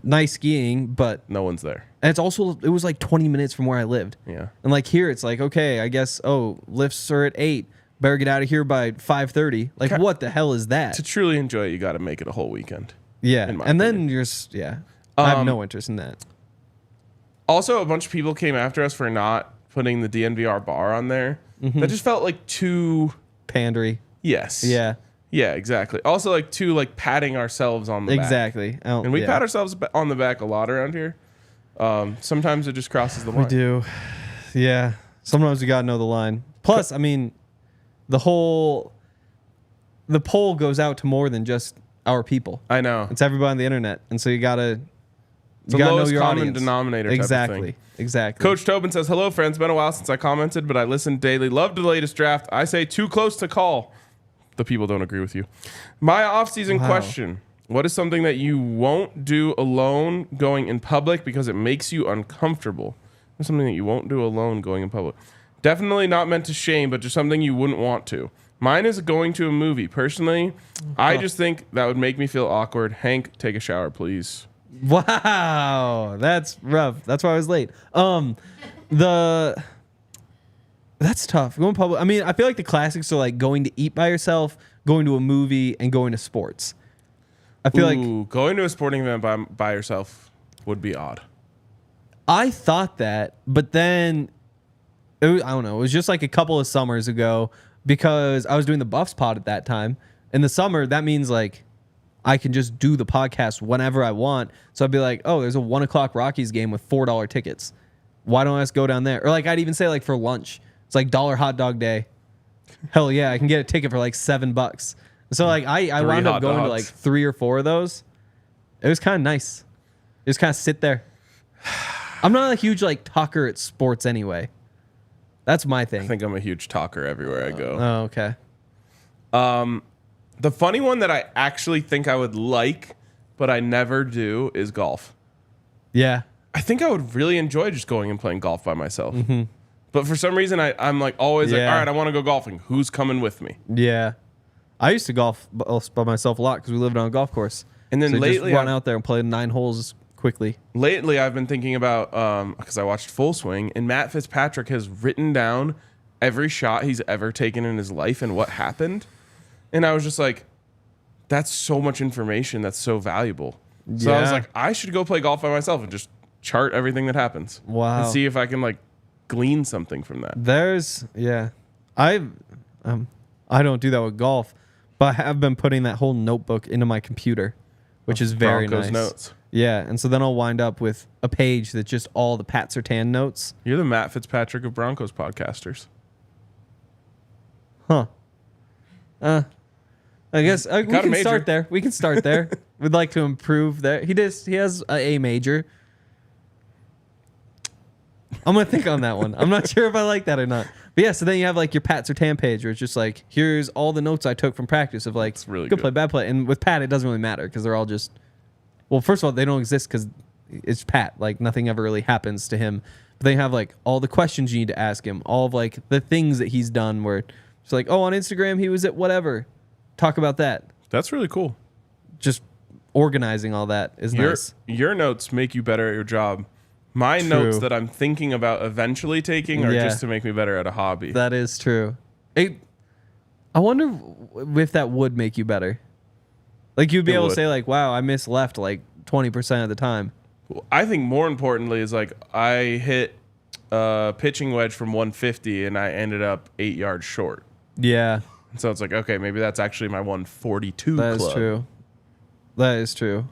nice skiing, but no one's there. And it was like 20 minutes from where I lived. Yeah. And like here it's like, okay, I guess lifts are at 8. Better get out of here by 5:30. Like what the hell is that? To truly enjoy it, you got to make it a whole weekend. Yeah. And then I have no interest in that. Also, a bunch of people came after us for not putting the DNVR bar on there. Mm-hmm. That just felt like too pandery. Yes. Yeah. Yeah, exactly. Also, like too like patting ourselves on the back. Exactly. And we pat ourselves on the back a lot around here. Sometimes it just crosses the line. We do. Yeah. Sometimes we gotta know the line. Plus, I mean, the poll goes out to more than just our people. I know. It's everybody on the internet, and so you gotta. It's the lowest common denominator. Exactly. Exactly. Coach Tobin says, "Hello, friends. Been a while since I commented, but I listen daily. Loved the latest draft. I say too close to call. The people don't agree with you. My off-season question: what is something that you won't do alone going in public because it makes you uncomfortable? What's something that you won't do alone going in public? Definitely not meant to shame, but just something you wouldn't want to. Mine is going to a movie. Personally, I just think that would make me feel awkward. Hank, take a shower, please." Wow, that's rough. That's why I was late. That's tough. Going public. I mean, I feel like the classics are like going to eat by yourself, going to a movie, and going to sports. I feel like going to a sporting event by yourself would be odd. I thought that, but then I don't know. It was just like a couple of summers ago because I was doing the Buffs pod at that time. In the summer, that means like I can just do the podcast whenever I want. So I'd be like, oh, there's a 1:00 Rockies game with $4 tickets. Why don't I just go down there? Or like I'd even say like for lunch, it's like $1 hot dog day. Hell yeah, I can get a ticket for like $7. So like I wound up going to like 3 or 4 of those. It was kind of nice. Just kind of sit there. I'm not a huge like talker at sports anyway. That's my thing. I think I'm a huge talker everywhere I go. Oh, okay. The funny one that I actually think I would like, but I never do, is golf. Yeah. I think I would really enjoy just going and playing golf by myself. Mm-hmm. But for some reason, I'm like always like, all right, I want to go golfing. Who's coming with me? Yeah. I used to golf by myself a lot because we lived on a golf course. And then so lately, just run out there and play 9 holes quickly. Lately, I've been thinking about, because I watched Full Swing, and Matt Fitzpatrick has written down every shot he's ever taken in his life and what happened. And I was just like, that's so much information that's so valuable. So I was like, I should go play golf by myself and just chart everything that happens. Wow. And see if I can like glean something from that. I don't do that with golf, but I have been putting that whole notebook into my computer, which is very Broncos nice. Notes. Yeah, and so then I'll wind up with a page that's just all the Pat Surtain notes. You're the Matt Fitzpatrick of Broncos podcasters. Huh. I guess we can start there. We can start there. We'd like to improve there. He has an A major. I'm going to think on that one. I'm not sure if I like that or not. But yeah, so then you have like your Pat Surtain page where it's just like, here's all the notes I took from practice of like really good play, bad play. And with Pat, it doesn't really matter because they're all just, well, first of all, they don't exist because it's Pat. Like nothing ever really happens to him. But they have like all the questions you need to ask him, all of like the things that he's done where it's like, oh, on Instagram, he was at whatever. Talk about that. That's really cool. Just organizing all that is nice. Your notes make you better at your job. My notes that I'm thinking about eventually taking are just to make me better at a hobby. That is true. I wonder if that would make you better. Like you'd be able to say like, wow, I missed left like 20% of the time. I think more importantly is like I hit a pitching wedge from 150 and I ended up 8 yards short. Yeah. So it's like, okay, maybe that's actually my 142 That club. is true. That is true.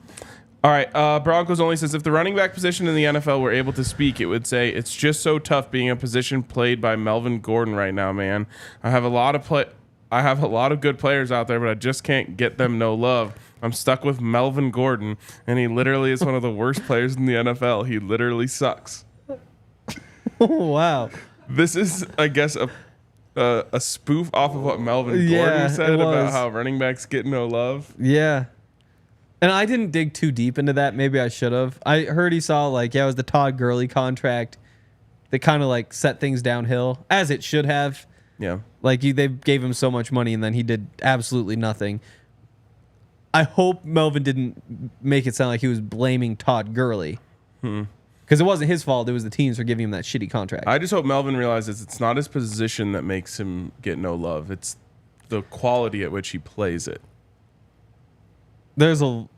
All right, Broncos only says, if the running back position in the NFL were able to speak, it would say, it's just so tough being a position played by Melvin Gordon right now, man. I have a lot of good players out there, but I just can't get them no love. I'm stuck with Melvin Gordon, and he literally is one of the worst players in the NFL. He literally sucks. Wow. This is, I guess, a spoof off of what Melvin Gordon said about how running backs get no love. Yeah. And I didn't dig too deep into that. Maybe I should have. I heard he saw like, it was the Todd Gurley contract. that kind of like set things downhill, as it should have. Yeah. Like they gave him so much money and then he did absolutely nothing. I hope Melvin didn't make it sound like he was blaming Todd Gurley. Because it wasn't his fault. It was the teams for giving him that shitty contract. I just hope Melvin realizes it's not his position that makes him get no love. It's the quality at which he plays it. And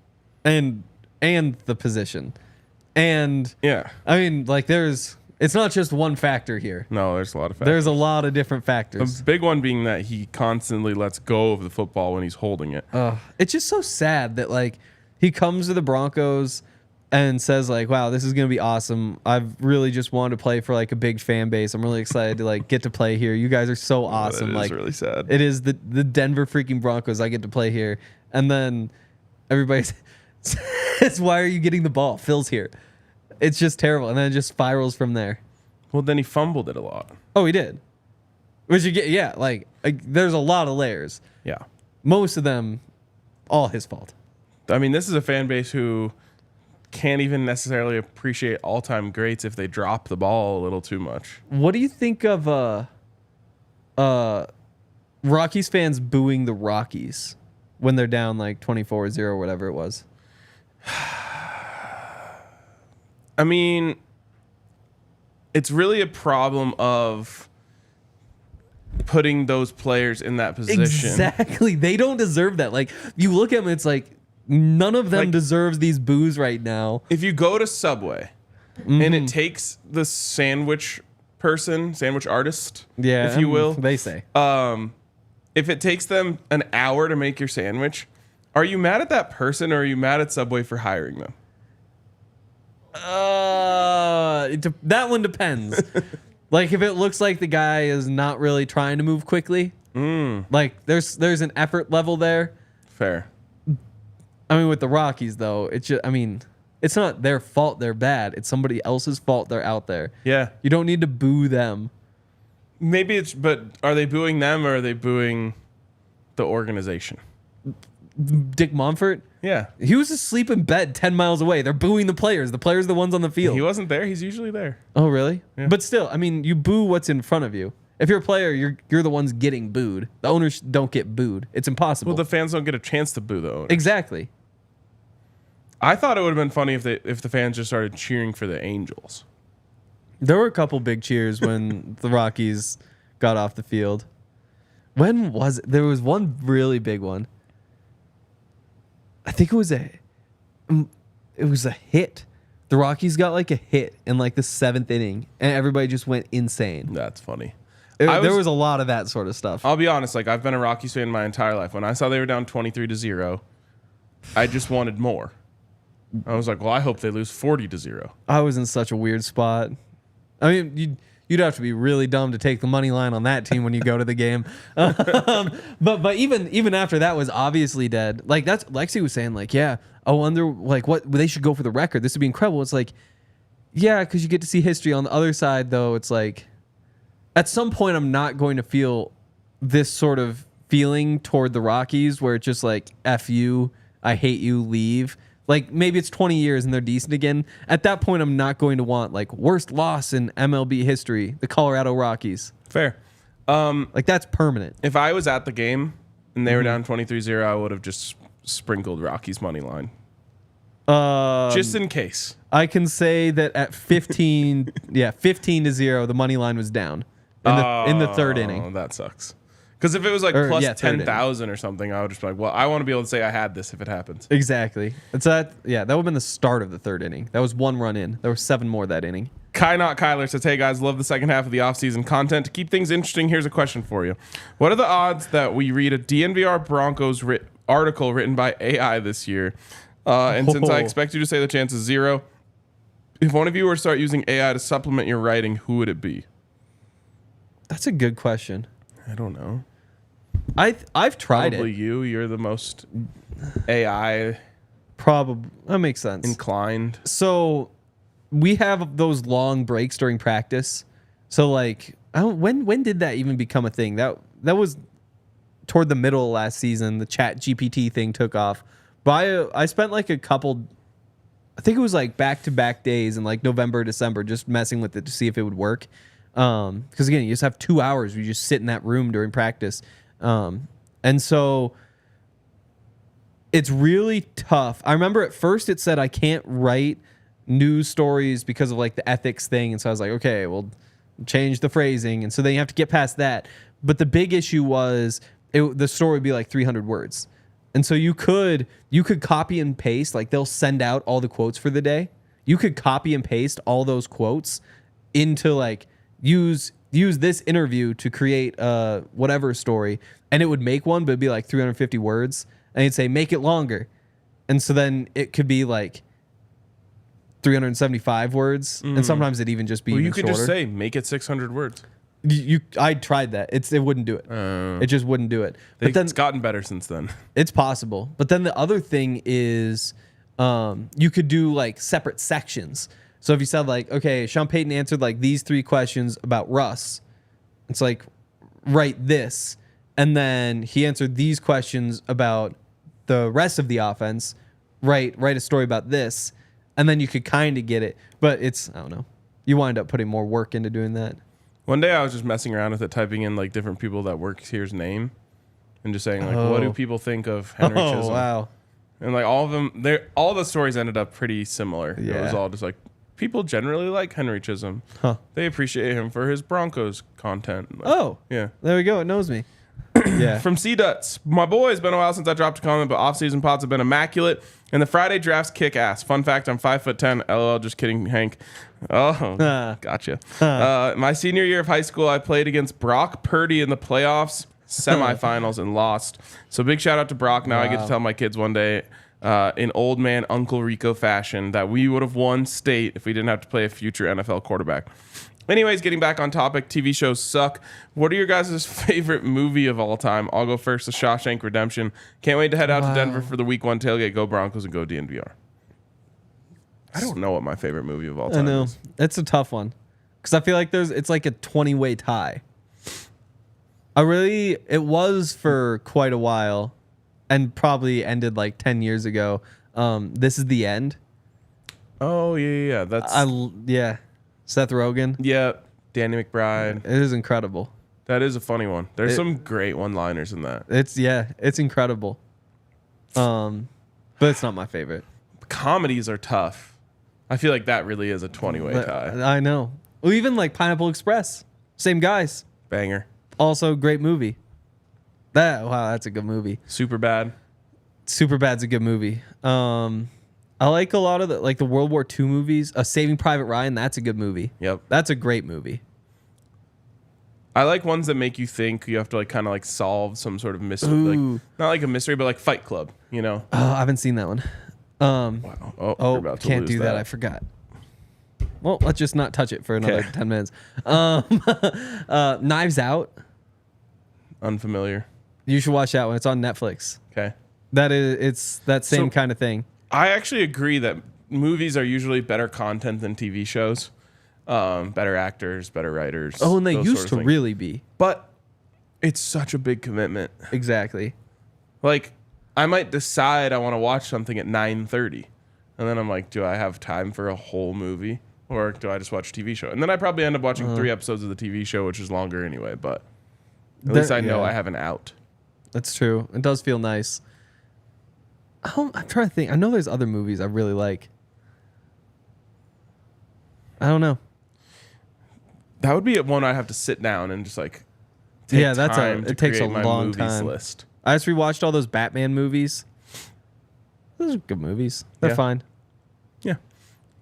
the position. And yeah. I mean, like it's not just one factor here. No, there's a lot of factors. There's a lot of different factors. The big one being that he constantly lets go of the football when he's holding it. It's just so sad that like he comes to the Broncos and says like, wow, this is going to be awesome. I've really just wanted to play for like a big fan base. I'm really excited to like get to play here. You guys are so awesome. That is like really sad. It is the Denver freaking Broncos. I get to play here. And then everybody says, why are you getting the ball? Phil's here. It's just terrible. And then it just spirals from there. Well, then he fumbled it a lot. Oh, he did. Which you get, yeah, like there's a lot of layers. Yeah. Most of them, all his fault. I mean, this is a fan base who can't even necessarily appreciate all-time greats if they drop the ball a little too much. What do you think of Rockies fans booing the Rockies when they're down like 24-0 or whatever it was? I mean, it's really a problem of putting those players in that position. Exactly. They don't deserve that. Like, you look at them, it's like none of them Like, deserves these boos right now. If you go to Subway and it takes the sandwich artist, if you will, they say. If it takes them an hour to make your sandwich, are you mad at that person or are you mad at Subway for hiring them? That one depends. Like if it looks like the guy is not really trying to move quickly, like there's an effort level there. Fair. I mean, with the Rockies though, it's not their fault they're bad. It's somebody else's fault they're out there. Yeah. You don't need to boo them. Maybe but are they booing them or are they booing the organization? Dick Monfort? Yeah. He was asleep in bed 10 miles away. They're booing the players. The players are the ones on the field. He wasn't there. He's usually there. Oh, really? Yeah. But still, I mean, you boo what's in front of you. If you're a player, you're the ones getting booed. The owners don't get booed. It's impossible. Well, the fans don't get a chance to boo the owner. Exactly. I thought it would have been funny if the fans just started cheering for the Angels. There were a couple big cheers when the Rockies got off the field. When was it? There was one really big one. I think it was a hit. The Rockies got like a hit in like the 7th inning, and everybody just went insane. That's funny. There was a lot of that sort of stuff. I'll be honest. Like I've been a Rockies fan my entire life. When I saw they were down 23-0, I just wanted more. I was like, well, I hope they lose 40-0. I was in such a weird spot. I mean, you'd have to be really dumb to take the money line on that team when you go to the game. But even after that was obviously dead. Like that's Lexi was saying, like, yeah, I wonder like what they should go for the record. This would be incredible. It's like, yeah, because you get to see history. On the other side, though, it's like at some point I'm not going to feel this sort of feeling toward the Rockies where it's just like F you, I hate you, leave. Like maybe it's 20 years and they're decent again. At that point, I'm not going to want like worst loss in MLB history, the Colorado Rockies. Fair. Like that's permanent. If I was at the game and they were down 23-0, I would have just sprinkled Rockies money line. Just in case. I can say that at 15, 15-0, the money line was down in the 3rd inning. Oh, that sucks. Because if it was like plus 10,000 or something, I would just be like, well, I want to be able to say I had this if it happens. Exactly. That would have been the start of the 3rd inning. That was 1 run in. There were 7 more that inning. Kai Not Kyler says, hey guys, love the second half of the offseason content. To keep things interesting, here's a question for you. What are the odds that we read a DNVR Broncos article written by AI this year? And since I expect you to say the chance is 0, if one of you were to start using AI to supplement your writing, who would it be? That's a good question. I don't know. I've tried Probably it. You're the most AI Probably. That makes sense. inclined. So we have those long breaks during practice. So like, when did that even become a thing? That was toward the middle of last season. The Chat GPT thing took off. But I spent like a couple I think it was like back-to-back days in like November, December, just messing with it to see if it would work. Because again, you just have 2 hours where you just sit in that room during practice. And so it's really tough. I remember at first it said I can't write news stories because of like the ethics thing. And so I was like, okay, well, change the phrasing. And so then you have to get past that. But the big issue was the story would be like 300 words. And so you could copy and paste, like they'll send out all the quotes for the day. You could copy and paste all those quotes into like use this interview to create whatever story, and it would make one, but it'd be like 350 words. And you'd say, make it longer. And so then it could be like 375 words. And sometimes it'd even just be even shorter. You could just say, make it 600 words. I tried that. It wouldn't do it. It just wouldn't do it. But then, it's gotten better since then. It's possible. But then the other thing is you could do like separate sections. So if you said like, okay, Sean Payton answered like these 3 questions about Russ, it's like, write this. And then he answered these questions about the rest of the offense, write a story about this. And then you could kind of get it. But it's, I don't know. You wind up putting more work into doing that. One day I was just messing around with it, typing in like different people that work here's name, and just saying like, what do people think of Henry Chisholm? Wow. And like all of them, all the stories ended up pretty similar. Yeah. It was all just like, people generally like Henry Chisholm. Huh. They appreciate him for his Broncos content. Like, Oh. yeah. There we go. It knows me. Yeah. From C-Duts, my boy, it's been a while since I dropped a comment, but off-season pods have been immaculate, and the Friday drafts kick ass. Fun fact, I'm 5'10". LOL, just kidding, Hank. Oh, gotcha. My senior year of high school, I played against Brock Purdy in the playoffs, semifinals, and lost. So big shout out to Brock. Now I get to tell my kids one day, in old man Uncle Rico fashion, that we would have won state if we didn't have to play a future NFL quarterback. Anyways, getting back on topic, TV shows suck. What are your guys' favorite movie of all time? I'll go first, The Shawshank Redemption. Can't wait to head out to Denver for the Week 1 tailgate. Go Broncos and go DNVR. I don't know what my favorite movie of all time is. It's a tough one. Because I feel like it's like a 20-way tie. It was for quite a while and probably ended like 10 years ago. This Is the End. Oh, yeah. Yeah. Seth Rogen. Yeah, Danny McBride. It is incredible. That is a funny one. There's some great one-liners in that. It's incredible. But it's not my favorite. Comedies are tough. I feel like that really is a 20-way tie. I know. Well, even like Pineapple Express. Same guys. Banger. Also, great movie. That's a good movie. Superbad. Superbad's a good movie. I like a lot of the World War II movies. Saving Private Ryan, that's a good movie. Yep. That's a great movie. I like ones that make you think. You have to like kind of like solve some sort of mystery. Like, not like a mystery, but like Fight Club, you know? Oh, I haven't seen that one. Wow. Oh, about to can't lose do that. I forgot. Well, let's just not touch it for another 10 minutes. Knives Out. Unfamiliar. You should watch that one. It's on Netflix. Okay. It's that same kind of thing. I actually agree that movies are usually better content than TV shows. Better actors, better writers. Oh, and they used to really be. But it's such a big commitment. Exactly. Like, I might decide I want to watch something at 9:30. And then I'm like, do I have time for a whole movie? Or do I just watch a TV show? And then I probably end up watching 3 episodes of the TV show, which is longer anyway. But at least I know I have an out. That's true. It does feel nice. I'm trying to think. I know there's other movies I really like. I don't know. That would be one I'd have to sit down and just like take time it takes a long time. List. I just rewatched all those Batman movies. Those are good movies. They're fine. Yeah.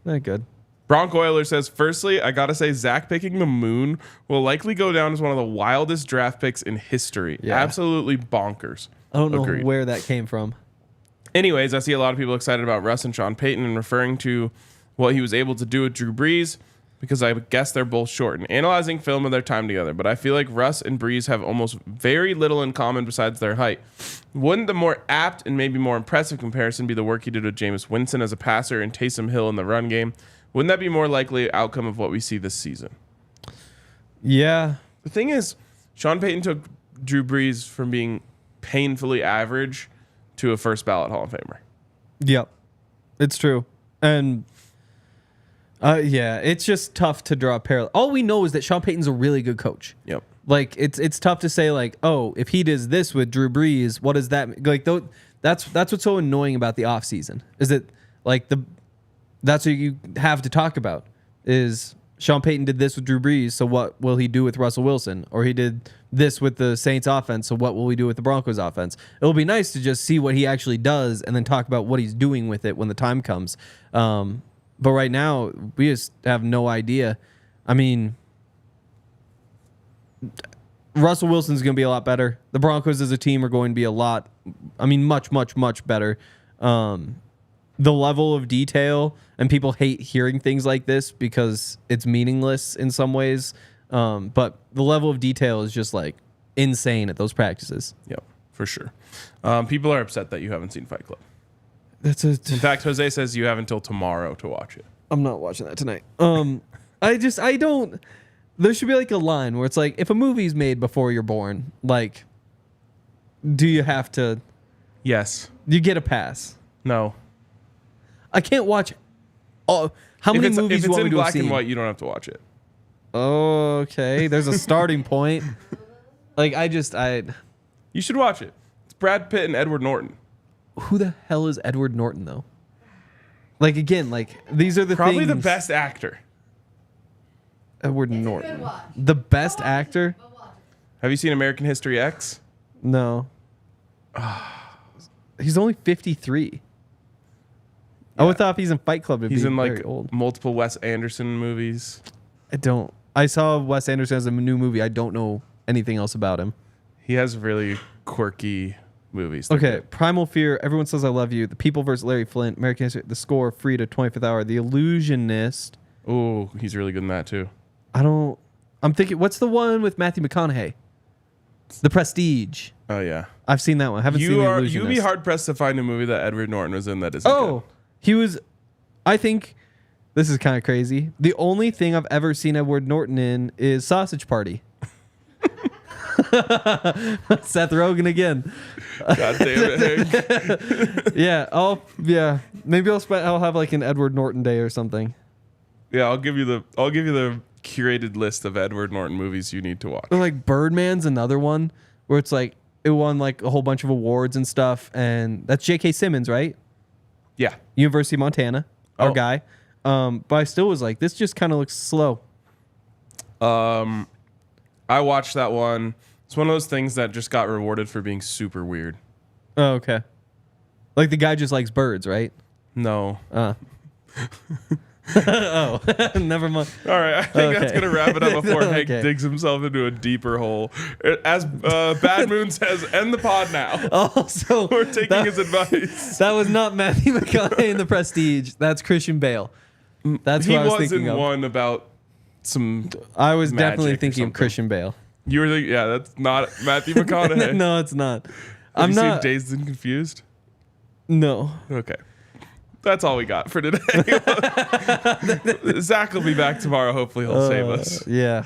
They're good. Bronco Oiler says, firstly, I got to say Zach picking the moon will likely go down as one of the wildest draft picks in history. Yeah. Absolutely bonkers. I don't know where that came from. Anyways, I see a lot of people excited about Russ and Sean Payton and referring to what he was able to do with Drew Brees because I guess they're both short and analyzing film of their time together. But I feel like Russ and Brees have almost very little in common besides their height. Wouldn't the more apt and maybe more impressive comparison be the work he did with Jameis Winston as a passer and Taysom Hill in the run game? Wouldn't that be more likely outcome of what we see this season? Yeah. The thing is, Sean Payton took Drew Brees from being painfully average to a first ballot Hall of Famer. Yep. It's true. And yeah, it's just tough to draw a parallel. All we know is that Sean Payton's a really good coach. Yep. Like it's tough to say like, oh, if he does this with Drew Brees, what does that like? That's what's so annoying about the offseason is that like that's what you have to talk about is Sean Payton did this with Drew Brees, so what will he do with Russell Wilson? Or he did this with the Saints offense, so what will we do with the Broncos offense? It'll be nice to just see what he actually does and then talk about what he's doing with it when the time comes. But right now, we just have no idea. I mean, Russell Wilson's going to be a lot better. The Broncos as a team are going to be much, much, much better. The level of detail, and people hate hearing things like this because it's meaningless in some ways. But the level of detail is just like insane at those practices. Yep, for sure. People are upset that you haven't seen Fight Club. In fact, Jose says you have until tomorrow to watch it. I'm not watching that tonight. I don't. There should be like a line where it's like, if a movie's made before you're born, like, do you have to? Yes. You get a pass. No. I can't watch. How many movies do you want me to have seen? If it's in black and white, you don't have to watch it. Okay, there's a starting point. Like You should watch it. It's Brad Pitt and Edward Norton. Who the hell is Edward Norton though? Like again, like these are the probably things. The best actor. Edward Norton, the best actor. Have you seen American History X? No. He's only 53. Yeah. I would thought if he's in Fight Club, he's in like old. Multiple Wes Anderson movies. I saw Wes Anderson as a new movie. I don't know anything else about him. He has really quirky movies. Okay, Primal Fear, Everyone Says I Love You, The People vs. Larry Flint, American History, The Score, Free to 25th Hour, The Illusionist. Oh, he's really good in that too. I'm thinking, what's the one with Matthew McConaughey? The Prestige. Oh yeah, I've seen that one. I haven't seen The Illusionist. You'd be hard pressed to find a movie that Edward Norton was in that isn't good. He was. I think this is kind of crazy. The only thing I've ever seen Edward Norton in is Sausage Party. Seth Rogen again. God damn it, Hank. Yeah. Maybe I'll have like an Edward Norton day or something. Yeah, I'll give you the curated list of Edward Norton movies you need to watch. Or like Birdman's another one where it's like it won like a whole bunch of awards and stuff, and that's J.K. Simmons, right? Yeah. University of Montana, our guy. But I still was like, this just kind of looks slow. I watched that one. It's one of those things that just got rewarded for being super weird. Oh, okay. Like the guy just likes birds, right? No. Oh, never mind. All right, I think that's going to wrap it up before Hank digs himself into a deeper hole. As Bad Moon says, end the pod now. Also, we're taking his advice. That was not Matthew McConaughey in The Prestige. That's Christian Bale. That's what I was thinking of. He was in one about some I was definitely thinking of Christian Bale. You were thinking, yeah, that's not Matthew McConaughey. No, it's not. Have you seen Dazed and Confused? No. Okay. That's all we got for today. Zach will be back tomorrow. Hopefully he'll save us. Yeah.